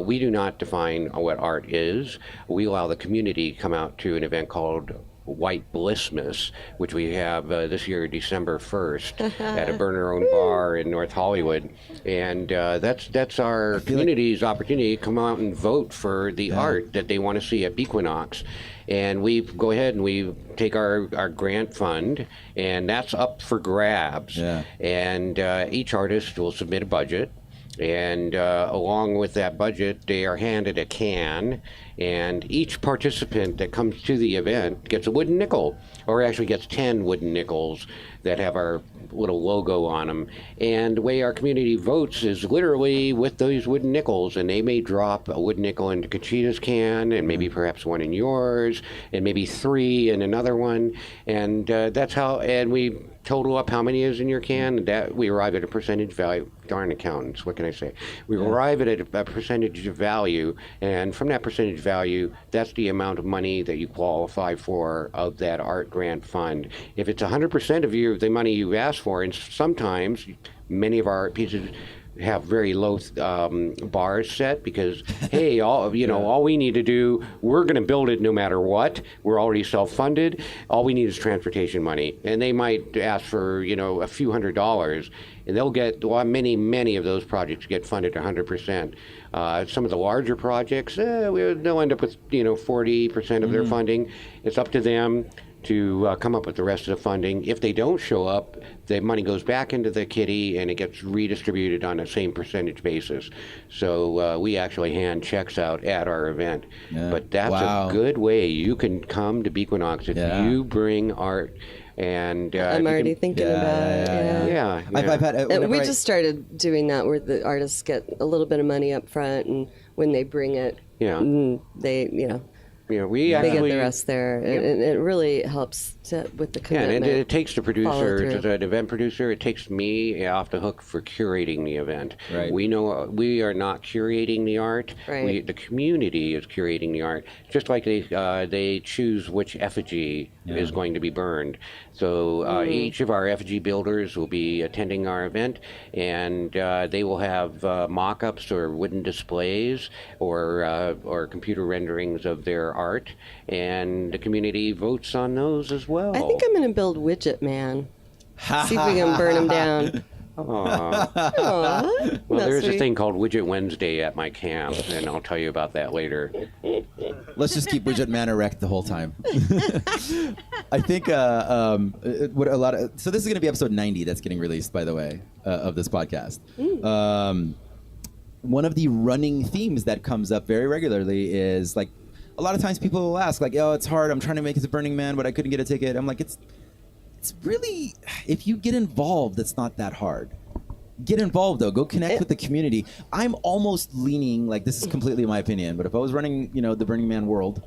We do not define what art is. We allow the community to come out to an event called White Blissmas, which we have this year, December 1st, at a burner-owned bar in North Hollywood, and that's our community's opportunity to come out and vote for the art that they want to see at Bequanax. And we go ahead and we take our grant fund, and that's up for grabs. Yeah. And each artist will submit a budget. And along with that budget, they are handed a can, and each participant that comes to the event gets a wooden nickel, or actually gets 10 wooden nickels that have our little logo on them. And the way our community votes is literally with those wooden nickels, and they may drop a wooden nickel into Conchita's can, and maybe perhaps one in yours, and maybe 3 in another one. And that's how, and we total up how many is in your can, that we arrive at a percentage value. Darn accountants, what can I say? We arrive at a percentage of value, and from that percentage value, that's the amount of money that you qualify for of that art grant fund. If it's 100% of the money you asked for, and sometimes many of our art pieces have very low bars set because, hey, all we need to do, we're going to build it no matter what. We're already self-funded. All we need is transportation money. And they might ask for, a few $100s, and they'll get, many of those projects get funded 100%. Some of the larger projects, they'll end up with, 40% of their funding. It's up to them to come up with the rest of the funding. If they don't show up, the money goes back into the kitty and it gets redistributed on the same percentage basis. So we actually hand checks out at our event. Yeah. But that's Wow. a good way you can come to Bequanax if Yeah. you bring art. And I'm already thinking about it. Yeah. I've had And we just started doing that where the artists get a little bit of money up front, and when they bring it, Yeah. they, we they get actually the rest there. And it really helps with the Yeah, commitment. and it takes the Follow producer, through. the event producer, it takes me off the hook for curating the event. Right. We know we are not curating the art. Right. The community is curating the art. Just like they choose which effigy is going to be burned. So each of our effigy builders will be attending our event, and they will have mock-ups or wooden displays or computer renderings of their art, and the community votes on those as well. I think I'm going to build Widget Man. See if we can burn him down. Aw. Aw, Well, that's there's a sweet. thing called Widget Wednesday at my camp, and I'll tell you about that later. Let's just keep Widget Man erect the whole time. I think what a lot of, so this is going to be episode 90 that's getting released, by the way, of this podcast. One of the running themes that comes up very regularly is like, a lot of times people will ask like, "Oh, it's hard. I'm trying to make it to Burning Man, but I couldn't get a ticket." I'm like, it's really, if you get involved, it's not that hard. Get involved though. Go connect with the community. I'm almost leaning, like, this is completely my opinion, but if I was running, the Burning Man world,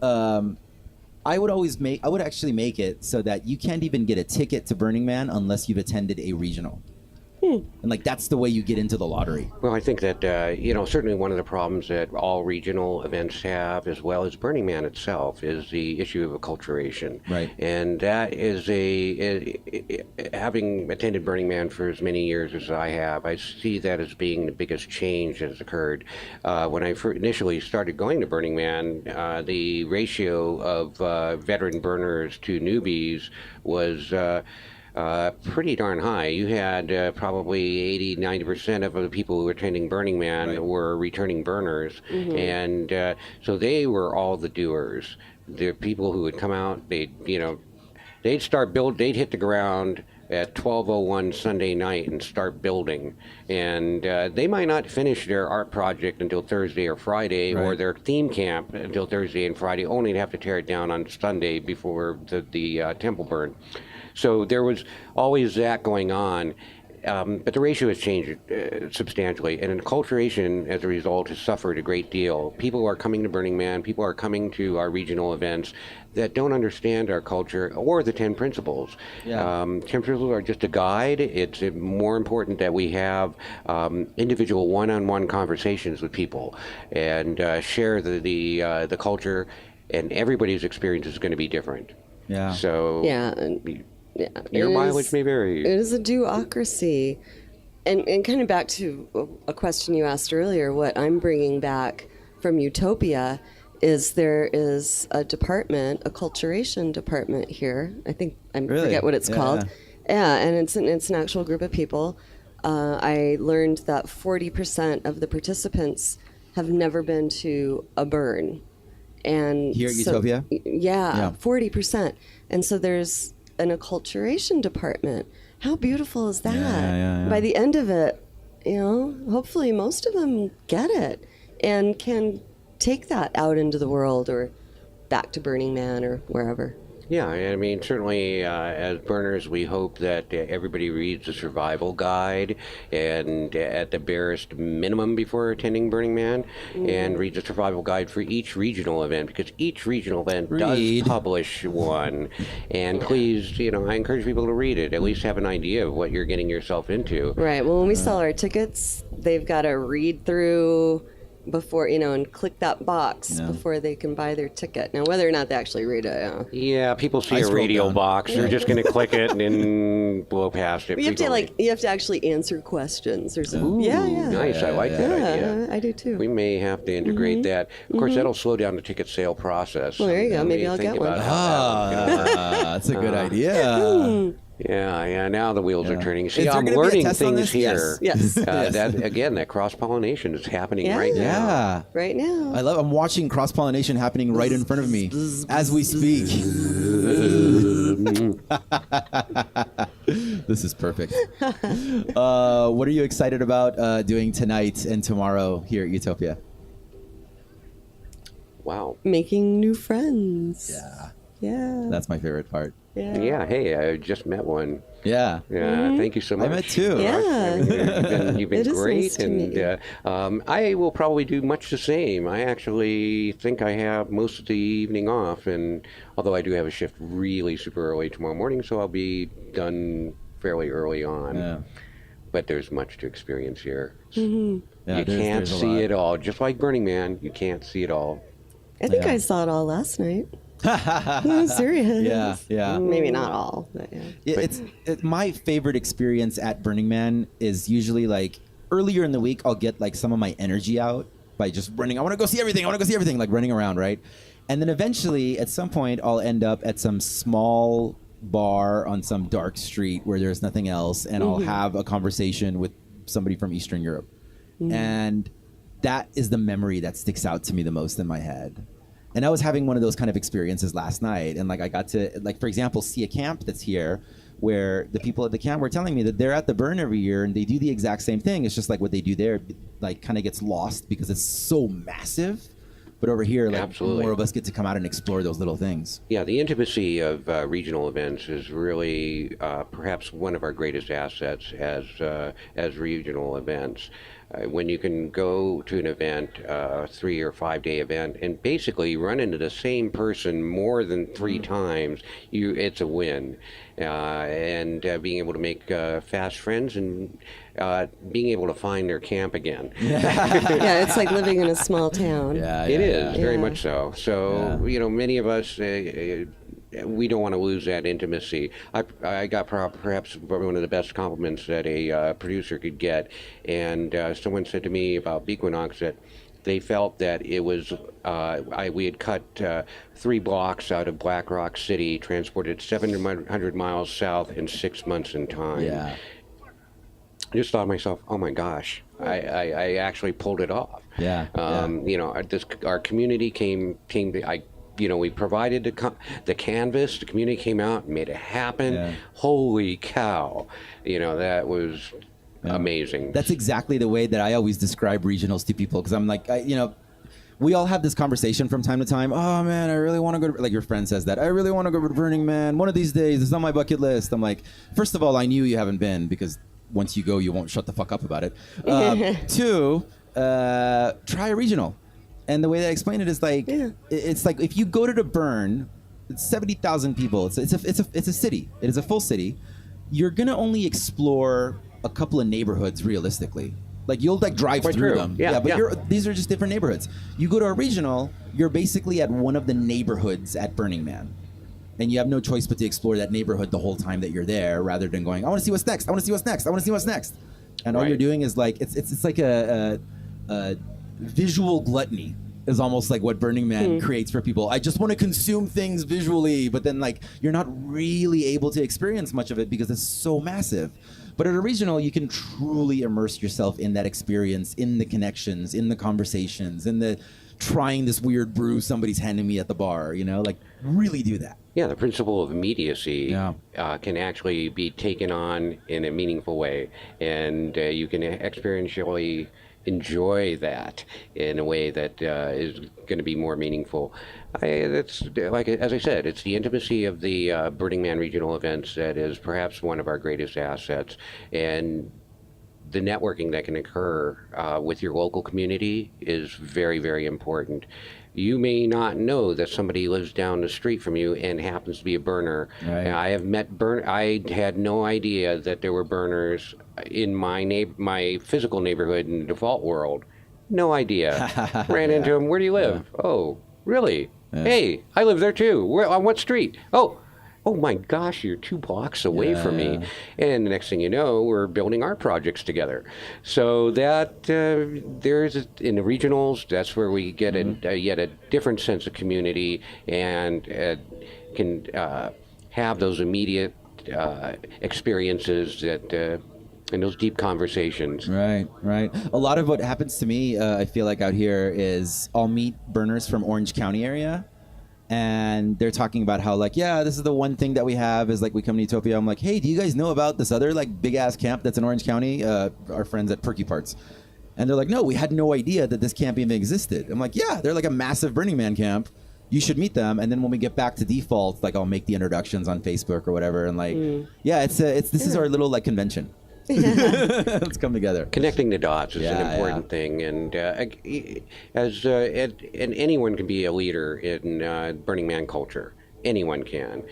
I would actually make it so that you can't even get a ticket to Burning Man unless you've attended a regional. And like that's the way you get into the lottery. Well, I think that, certainly one of the problems that all regional events have, as well as Burning Man itself, is the issue of acculturation. Right. And that is having attended Burning Man for as many years as I have, I see that as being the biggest change that has occurred. When I initially started going to Burning Man, the ratio of veteran burners to newbies was pretty darn high. You had probably 80-90% of the people who were attending Burning Man were returning burners, and so they were all the doers. The people who would come out, they'd hit the ground at 12:01 Sunday night and start building, and they might not finish their art project until Thursday or Friday, or their theme camp until Thursday and Friday, only to have to tear it down on Sunday before the temple burn. So there was always that going on, but the ratio has changed substantially, and acculturation, as a result, has suffered a great deal. People are coming to Burning Man, people are coming to our regional events that don't understand our culture or the 10 principles. Yeah. 10 principles are just a guide. It's more important that we have individual one-on-one conversations with people and share the culture, and everybody's experience is going to be different. Yeah. So your It mileage is- may vary. It is a duocracy. And kind of back to a question you asked earlier, what I'm bringing back from Utopia is there is a department, a acculturation department here. I think I Really? forget what it's Yeah, called. Yeah, and it's an actual group of people. I learned that 40% of the participants have never been to a burn. And Here at Utopia? Yeah, Yeah. 40%. And so there's an acculturation department. How beautiful is that? Yeah. By the end of it, hopefully most of them get it and can take that out into the world or back to Burning Man or wherever. Yeah, I mean, certainly as burners, we hope that everybody reads the survival guide and at the barest minimum before attending Burning Man, and reads the survival guide for each regional event, because each regional event Read. does publish one. And please, I encourage people to read it, at least have an idea of what you're getting yourself into. Right. Well, when we sell our tickets, they've got to read through before, and click that box before they can buy their ticket. Now, whether or not they actually read it, Yeah, people see I a scrolled radio down. box, they're just going to click it and then blow past it. But frequently. you have to actually answer questions or something. Yeah. Nice, I like that idea. I do too. We may have to integrate that. Of course, that'll slow down the ticket sale process. Well, there you go. Let Maybe me I'll think get one. about how that one's gonna work. That's a good idea. Yeah. Now the wheels are turning. See, there I'm gonna be a learning test on things this? here. Yes. That cross pollination is happening right now. Yeah. Right now. I'm watching cross pollination happening right in front of me as we speak. This is perfect. What are you excited about doing tonight and tomorrow here at Utopia? Wow. Making new friends. Yeah. Yeah. That's my favorite part. Yeah. Hey, I just met one. Yeah. Yeah. Thank you so much. I met two. Yeah. You've been It is great, nice to meet you. and I will probably do much the same. I actually think I have most of the evening off, and although I do have a shift really super early tomorrow morning, so I'll be done fairly early on. Yeah. But there's much to experience here. Yeah, You there's- can't there's a see lot. it all. Just like Burning Man, you can't see it all. I think Yeah. I saw it all last night. I'm serious. Yeah. Maybe not all, but yeah. It's my favorite experience at Burning Man is usually like earlier in the week. I'll get like some of my energy out by just running. I want to go see everything. Like running around, right? And then eventually, at some point, I'll end up at some small bar on some dark street where there's nothing else, and I'll have a conversation with somebody from Eastern Europe, and that is the memory that sticks out to me the most in my head. And I was having one of those kind of experiences last night, and like I got to, like, for example, see a camp that's here where the people at the camp were telling me that they're at the burn every year and they do the exact same thing. It's just like what they do there like kind of gets lost because it's so massive. But over here, like Absolutely. more of us get to come out and explore those little things. Yeah, the intimacy of regional events is really perhaps one of our greatest assets as regional events. when you can go to an event, a 3 or 5 day event, and basically run into the same person more than 3 times, it's a win. And being able to make fast friends and being able to find their camp again. Yeah, it's like living in a small town. It is very Yeah. much so. So many of us. We don't want to lose that intimacy. I got perhaps one of the best compliments that a producer could get, and someone said to me about Bequinox that they felt that it was we had cut 3 blocks out of Black Rock City, transported 700 miles south in 6 months in time. Yeah. I just thought to myself, oh my gosh, I actually pulled it off. Yeah. Our community came. We provided the canvas. The community came out and made it happen. Yeah. Holy cow! That was amazing. That's exactly the way that I always describe regionals to people, because I'm like, we all have this conversation from time to time. Oh man, I really want to go to, like your friend says that, I really want to go to Burning Man one of these days. It's on my bucket list. I'm like, first of all, I knew you haven't been, because once you go, you won't shut the fuck up about it. 2, try a regional. And the way that I explain it is like, it's like if you go to the Burn, it's 70,000 people. It's a city. It is a full city. You're gonna only explore a couple of neighborhoods realistically. Like you'll drive Quite through true. them. Yeah, but these are just different neighborhoods. You go to a regional, you're basically at one of the neighborhoods at Burning Man. And you have no choice but to explore that neighborhood the whole time that you're there, rather than going, I want to see what's next. I want to see what's next. I want to see what's next. And all Right. you're doing is like it's like a visual gluttony is almost like what Burning Man creates for people. I just want to consume things visually, but then you're not really able to experience much of it because it's so massive. But at a regional, you can truly immerse yourself in that experience, in the connections, in the conversations, in the trying this weird brew somebody's handing me at the bar, really do that. Yeah, the principle of immediacy can actually be taken on in a meaningful way, and you can experientially enjoy that in a way that is going to be more meaningful. That's like, as I said, it's the intimacy of the Burning Man regional events that is perhaps one of our greatest assets, and the networking that can occur with your local community is very, very important. You may not know that somebody lives down the street from you and happens to be a burner. Right. I have met I had no idea that there were burners in my physical neighborhood in the default world. No idea. Ran into them. Where do you live? Oh, really? Hey, I live there too. Where, on what street? Oh my gosh, you're 2 blocks away from me. And the next thing you know, we're building our projects together. So that there's, in the regionals, that's where we get yet a different sense of community and can have those immediate experiences that and those deep conversations. Right. A lot of what happens to me, I feel like out here, is I'll meet burners from Orange County area, and they're talking about how this is the one thing that we have is we come to Utopia. I'm like, hey, do you guys know about this other big ass camp that's in Orange County? Our friends at Perky Parts. And they're like, no, we had no idea that this camp even existed. I'm like, yeah, they're like a massive Burning Man camp. You should meet them. And then when we get back to default, I'll make the introductions on Facebook or whatever. And this is our little convention. Let's come together. Connecting the dots is an important thing, and and anyone can be a leader in Burning Man culture. Anyone can.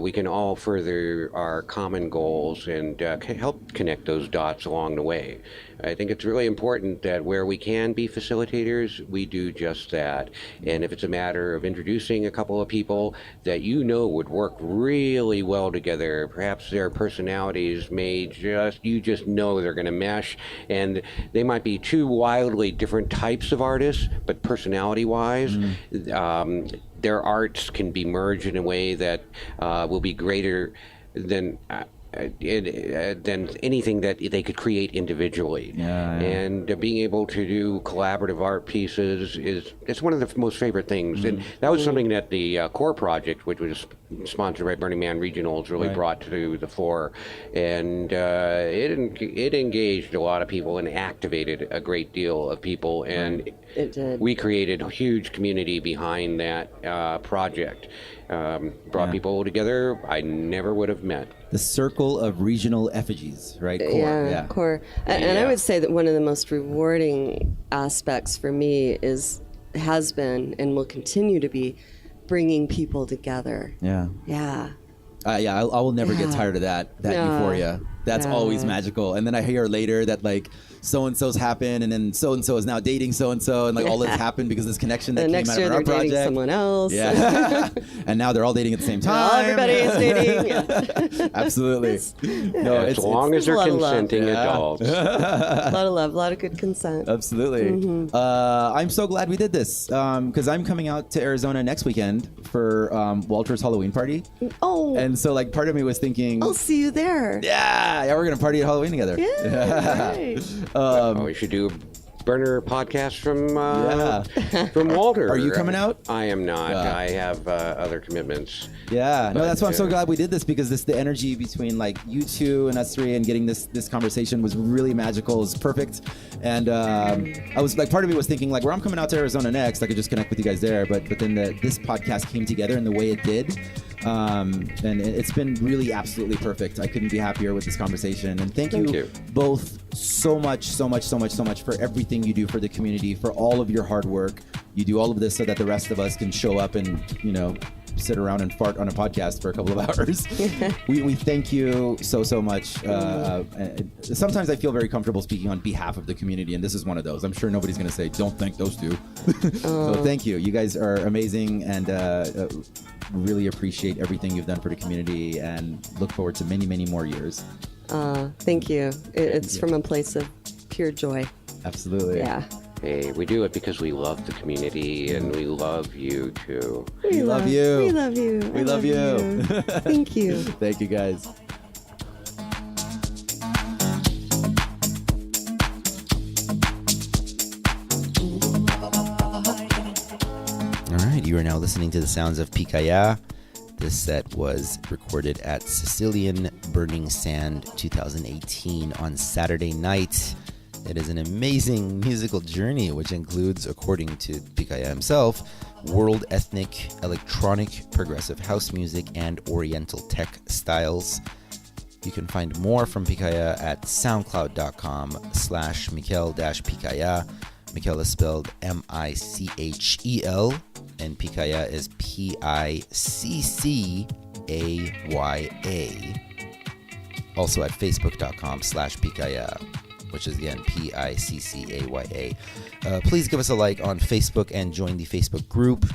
We can all further our common goals and help connect those dots along the way. I think it's really important that where we can be facilitators, we do just that. And if it's a matter of introducing a couple of people that would work really well together, perhaps their personalities you just know they're going to mesh, and they might be 2 wildly different types of artists, but personality-wise, their arts can be merged in a way that will be greater than anything that they could create individually. And being able to do collaborative art pieces it's one of the most favorite things. And that was something that the core project, which was sponsored by Burning Man Regionals, really brought to the fore. And it engaged a lot of people and activated a great deal of people. And it did. We created a huge community behind that project. brought people together I never would have met. The circle of regional effigies, right? Core. Yeah, core. And I would say that one of the most rewarding aspects for me has been and will continue to be bringing people together. Yeah. Yeah. I will never get tired of that euphoria. That's always magical. And then I hear later that like so-and-so's happened, and then so-and-so is now dating so-and-so, and like all this happened because of this connection that And came next out year of our they're dating project. someone else. Yeah. And now they're all dating at the same time. Everybody is dating. Yeah. Absolutely. No, As long as they're a lot of love. consenting adults. A lot of love, a lot of good consent. Absolutely. I'm so glad we did this because I'm coming out to Arizona next weekend for Walter's Halloween party. Oh, And so like part of me was thinking, I'll see you there. yeah, we're going to party at Halloween together. Yeah, right. We should do a burner podcast from Walter. Are you coming out? I am not. I have other commitments. Yeah, no, that's why I'm so yeah. glad we did this because the energy between like you two and us three and getting this conversation was really magical. It was perfect, and I was like, part of me was thinking like, where I'm coming out to Arizona next, I could just connect with you guys there. But then this podcast came together in the way it did, and it's been really absolutely perfect. I couldn't be happier with this conversation, and thank you both so much for everything you do for the community, for all of your hard work. You do all of this so that the rest of us can show up and sit around and fart on a podcast for a couple of hours. we thank you so much. Sometimes I feel very comfortable speaking on behalf of the community, and this is one of those. I'm sure nobody's going to say, don't thank those two. So thank you. You guys are amazing, and really appreciate everything you've done for the community, and look forward to many more years. Thank you. It's from a place of pure joy. Absolutely. Yeah. Hey, we do it because we love the community and we love you too. We love you. We love you. We love you. Thank you. Thank you, guys. All right, you are now listening to the sounds of Picaya. This set was recorded at Sicilian Burning Sand 2018 on Saturday night. It is an amazing musical journey, which includes, according to Picaya himself, world ethnic, electronic, progressive house music, and oriental tech styles. You can find more from Picaya at soundcloud.com/Mikel-Picaya. Mikel is spelled M-I-C-H-E-L, and Picaya is P-I-C-C-A-Y-A. Also at facebook.com/Picaya, which is again P-I-C-C-A-Y-A. Please give us a like on Facebook and join the Facebook group.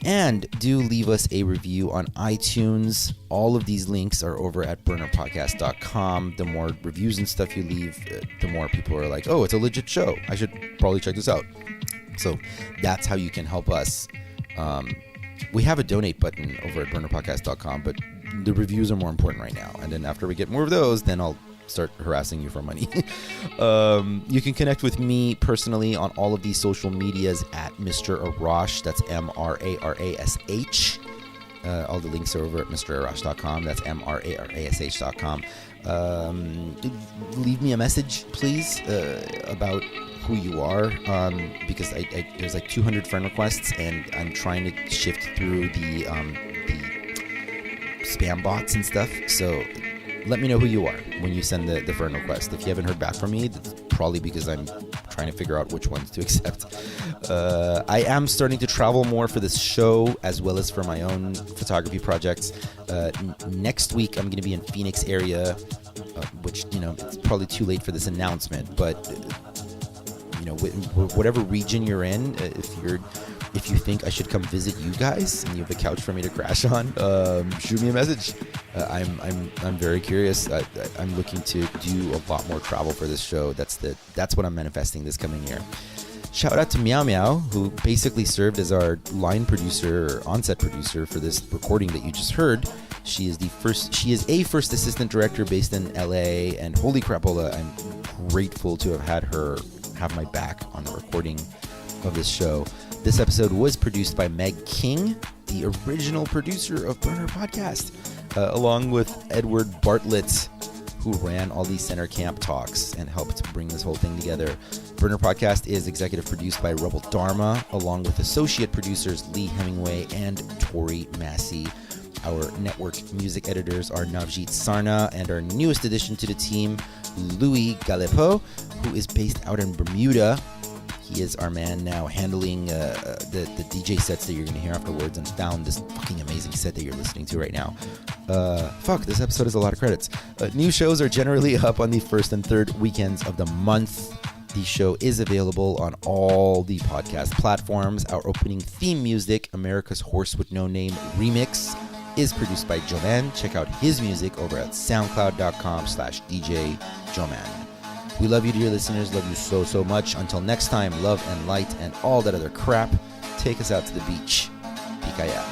And do leave us a review on iTunes. All of these links are over at burnerpodcast.com. The more reviews and stuff you leave, the more people are like, oh, it's a legit show. I should probably check this out. So that's how you can help us. We have a donate button over at burnerpodcast.com, but the reviews are more important right now. And then after we get more of those, then I'll start harassing you for money. You can connect with me personally on all of these social medias at Mr. Arash. That's M-R-A-R-A-S-H. All the links are over at MrArash.com. That's M-R-A-R-A-S-H.com. Leave me a message, please, about who you are, because there's like 200 friend requests, and I'm trying to shift through the spam bots and stuff. So let me know who you are when you send the friend request. If you haven't heard back from me, that's probably because I'm trying to figure out which ones to accept. I am starting to travel more for this show, as well as for my own photography projects. Next week, I'm going to be in Phoenix area, which, it's probably too late for this announcement, but, whatever region you're in, if you think I should come visit you guys and you have a couch for me to crash on, shoot me a message. I'm very curious. I'm looking to do a lot more travel for this show. That's what I'm manifesting this coming year. Shout out to Meow Meow, who basically served as our line producer or on-set producer for this recording that you just heard. She is a first assistant director based in LA, and holy crapola, I'm grateful to have had her have my back on the recording of this show. This episode was produced by Meg King, the original producer of Burner Podcast, along with Edward Bartlett, who ran all these center camp talks and helped bring this whole thing together. Burner Podcast is executive produced by Rebel Dharma, along with associate producers Lee Hemingway and Tori Massey. Our network music editors are Navjeet Sarna, and our newest addition to the team, Louis Galepo, who is based out in Bermuda. He is our man now, handling the DJ sets that you're going to hear afterwards, and found this fucking amazing set that you're listening to right now. This episode has a lot of credits. New shows are generally up on the first and third weekends of the month. The show is available on all the podcast platforms. Our opening theme music, America's Horse with No Name Remix, is produced by Joman. Check out his music over at soundcloud.com/DJ Joman. We love you, dear listeners. Love you so, so much. Until next time, love and light and all that other crap. Take us out to the beach. Pikaya.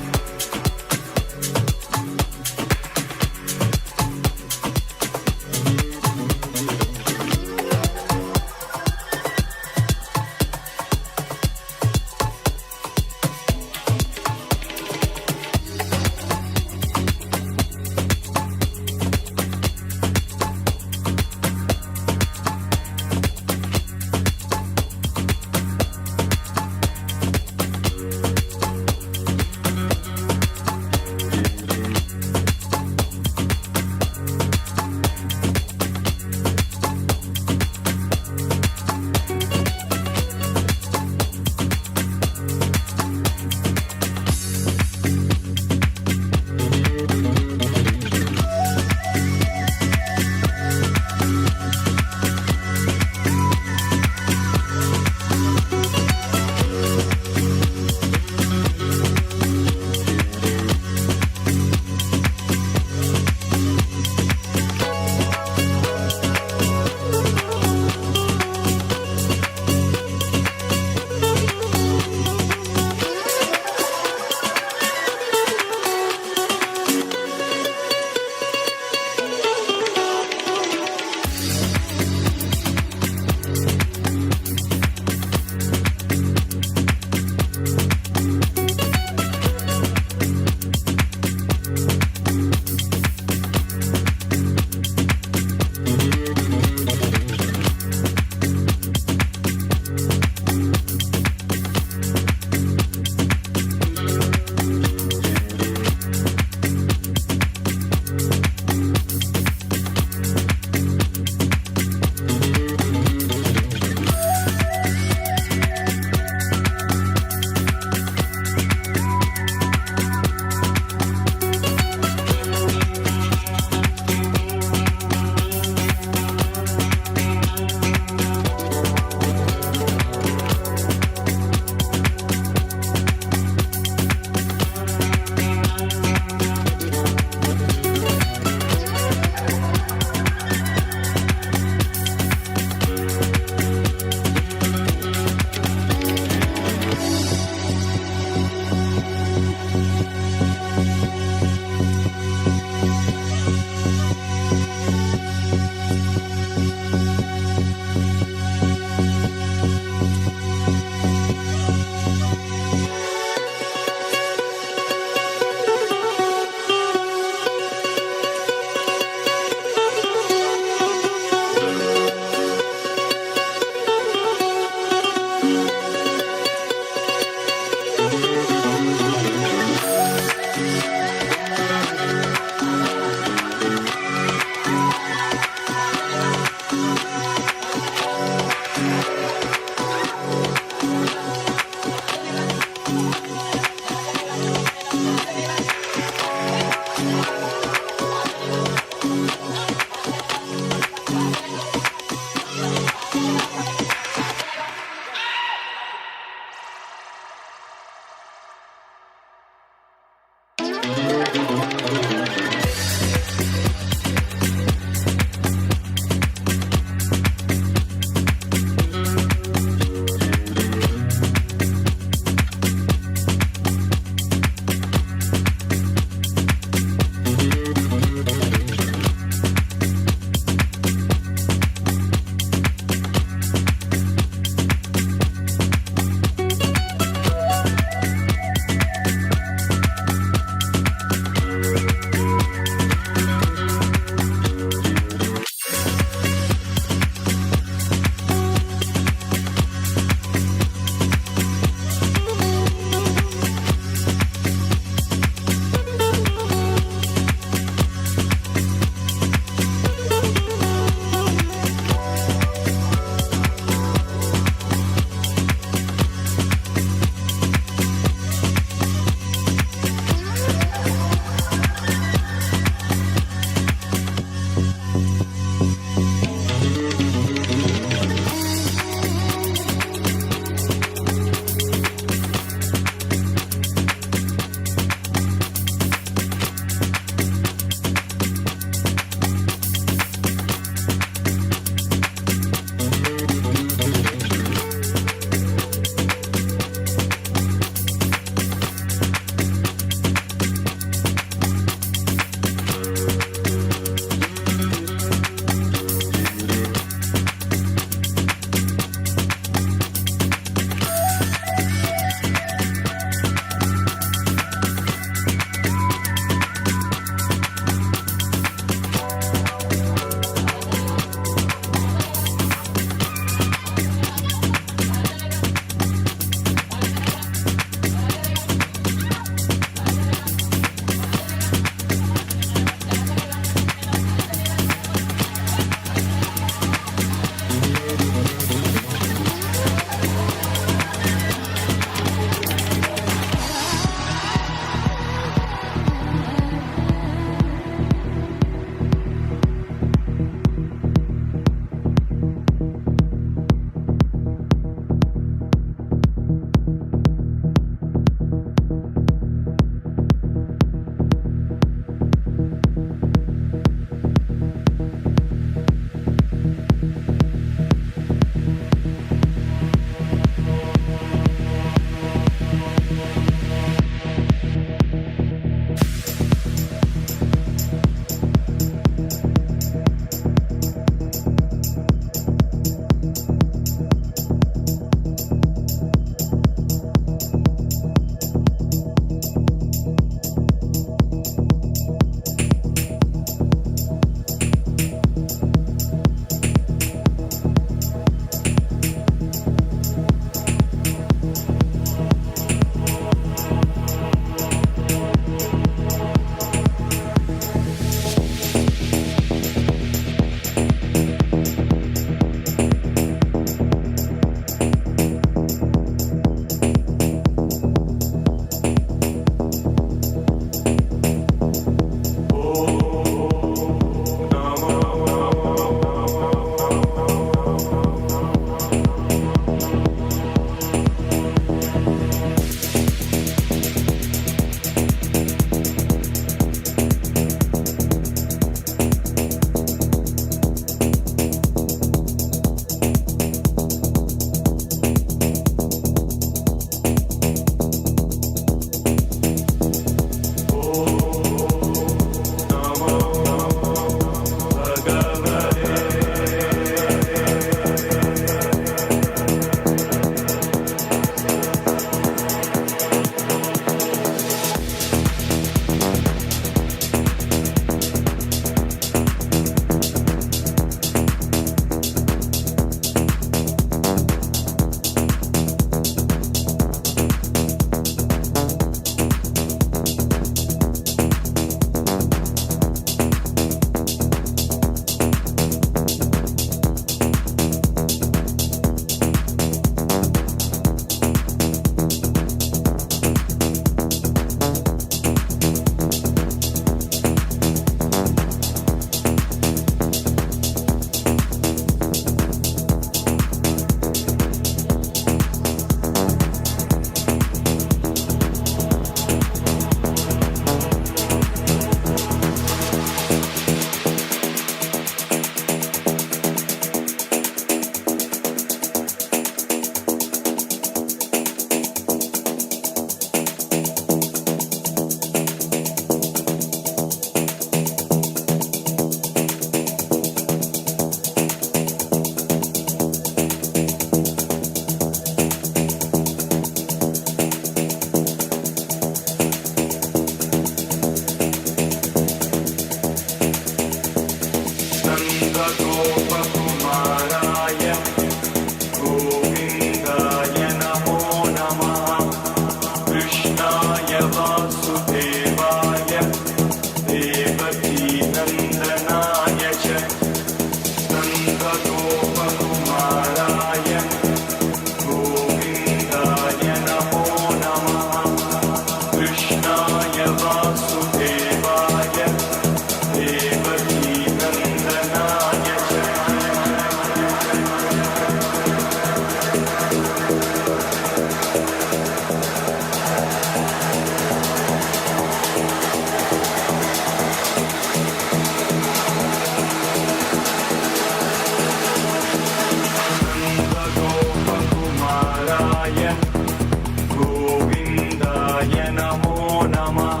गोविन्दाय नमो नमः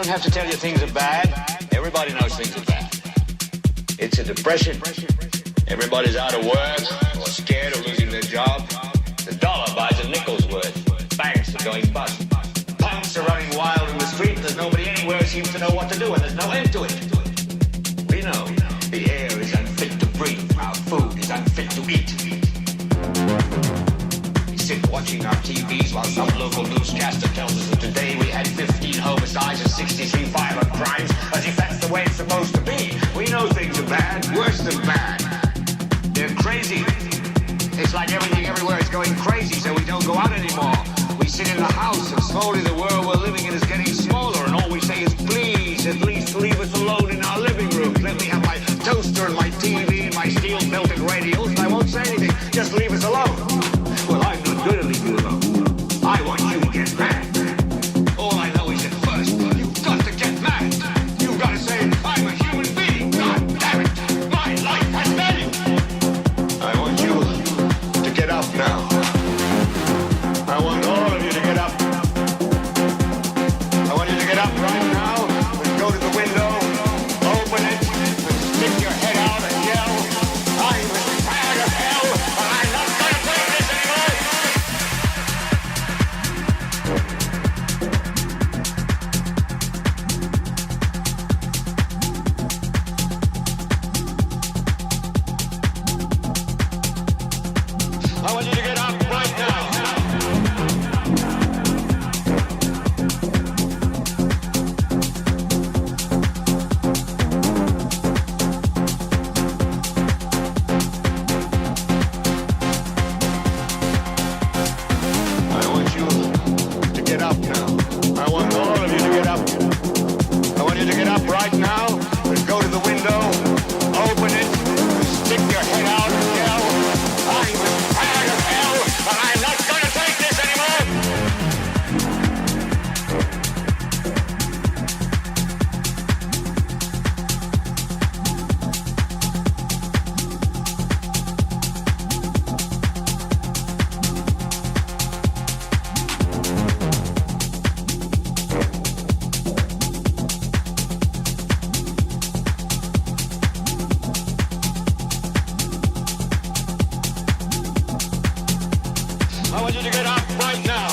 have to tell you things are bad. Everybody knows things are bad. It's a depression. Everybody's out of work or scared of losing their job. The dollar buys a nickel's worth. Banks are going bust. Punks are running wild in the street. There's nobody anywhere who seems to know what to do, and there's no end to it. We know the air is unfit to breathe. Our food is unfit to eat. We sit watching our TVs while some local newscaster tells us that today we had 15 homicides and 63 violent crimes, as if that's the way it's supposed to be. We know things are bad, worse than bad. They're crazy. It's like everything everywhere is going crazy, so we don't go out anymore. We sit in the house, and slowly the world we're living in is getting smaller, and all we say is, please, at least leave us alone in our living room. Let me have my toaster and my TV and my steel-belted radials, and I won't say anything. Just leave us alone. Well, I'm not going to leave you alone. I want you to get mad. All I know is that first, you've got to get mad. You've got to say, I'm a human being. God damn it, my life has value. I want you to get up now. I want all of you to get up. I want you to get up right now and go to the window, open it, and stick your head out and yell, I'm tired of hell, and I'm not going to take this anymore. I want you to get up right now. I want you to get up now. I want all of you to get up. I want you to get up right now and go to the window, open it, and stick your head out and yell, I'm tired of hell, and I'm not going to take this anymore. I want you to get up right now.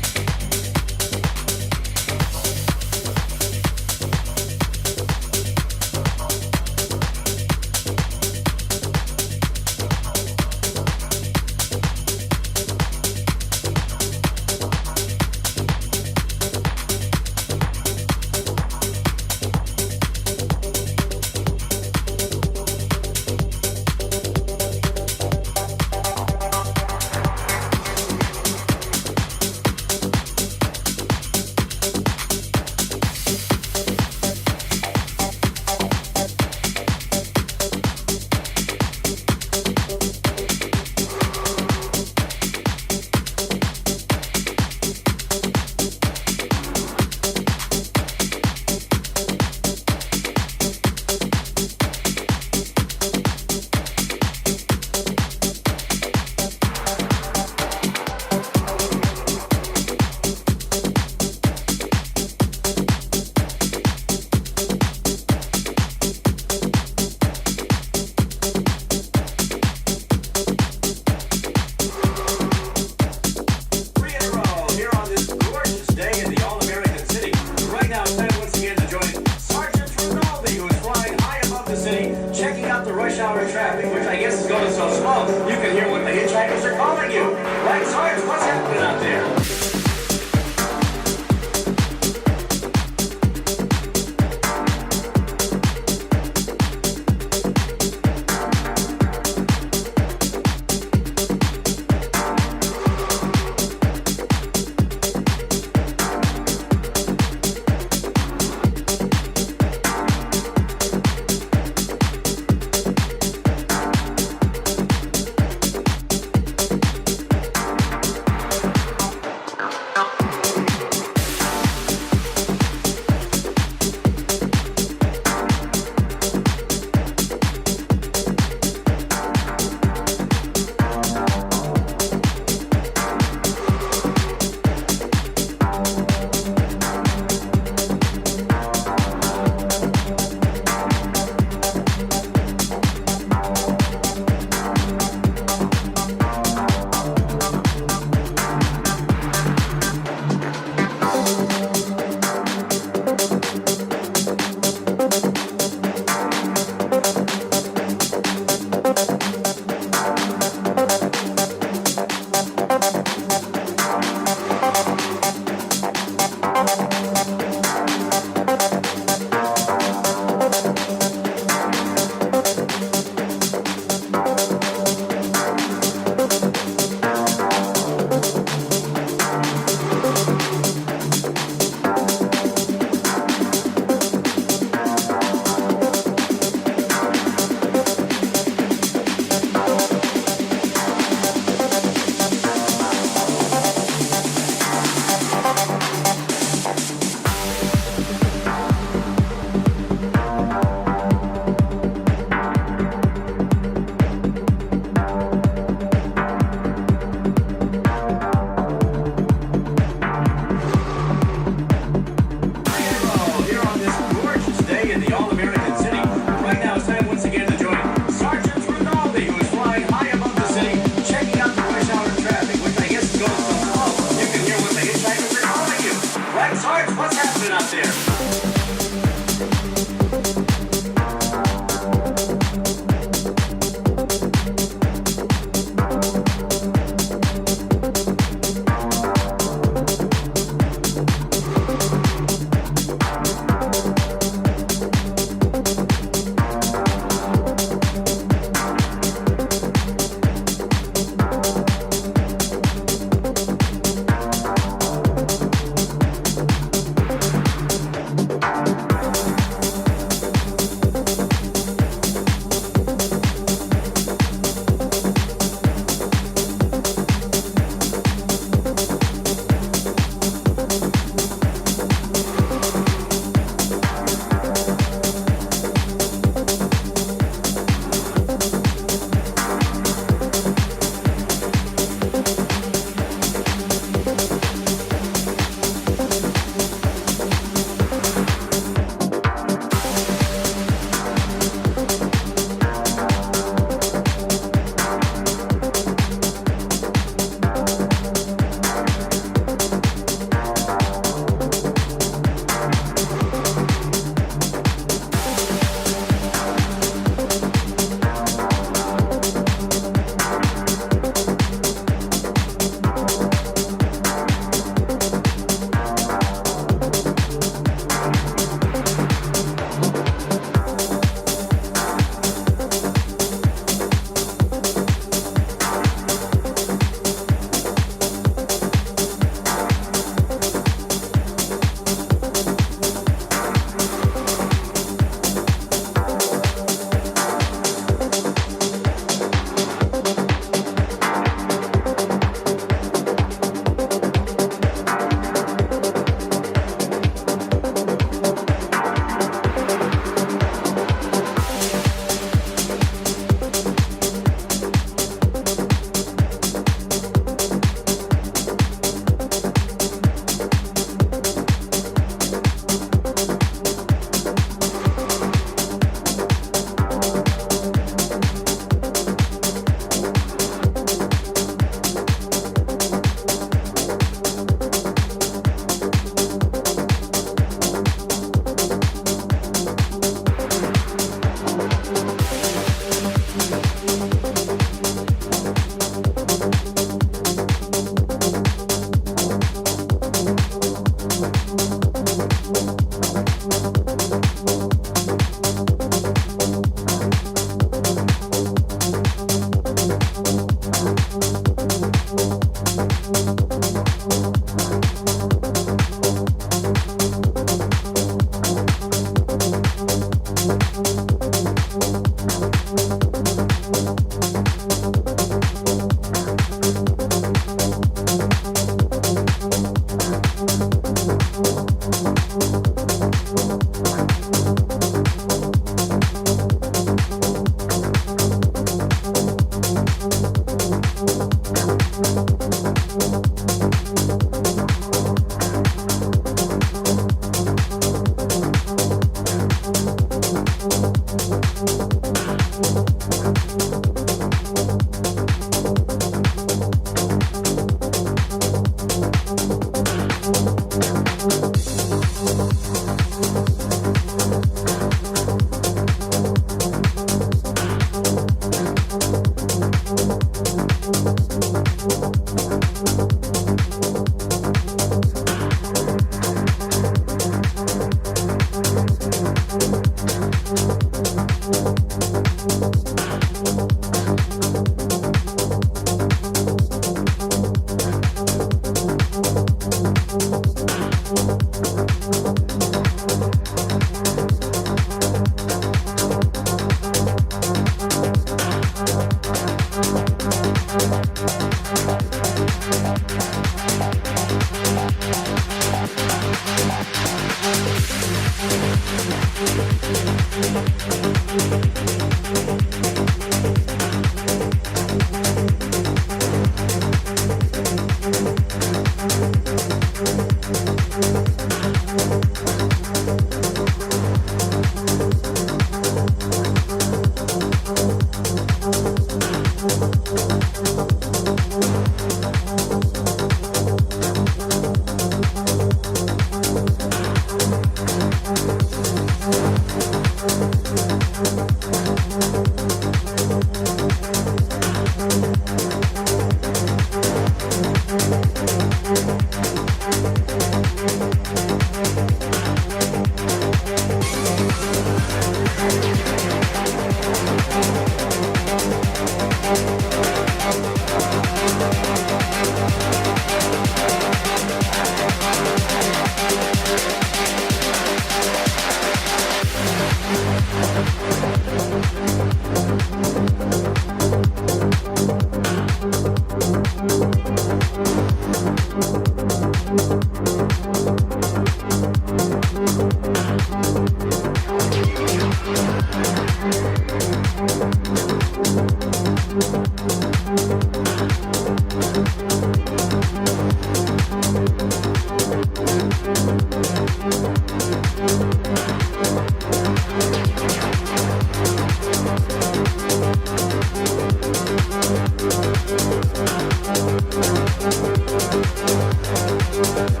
Thank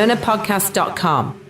burnerpodcast.com.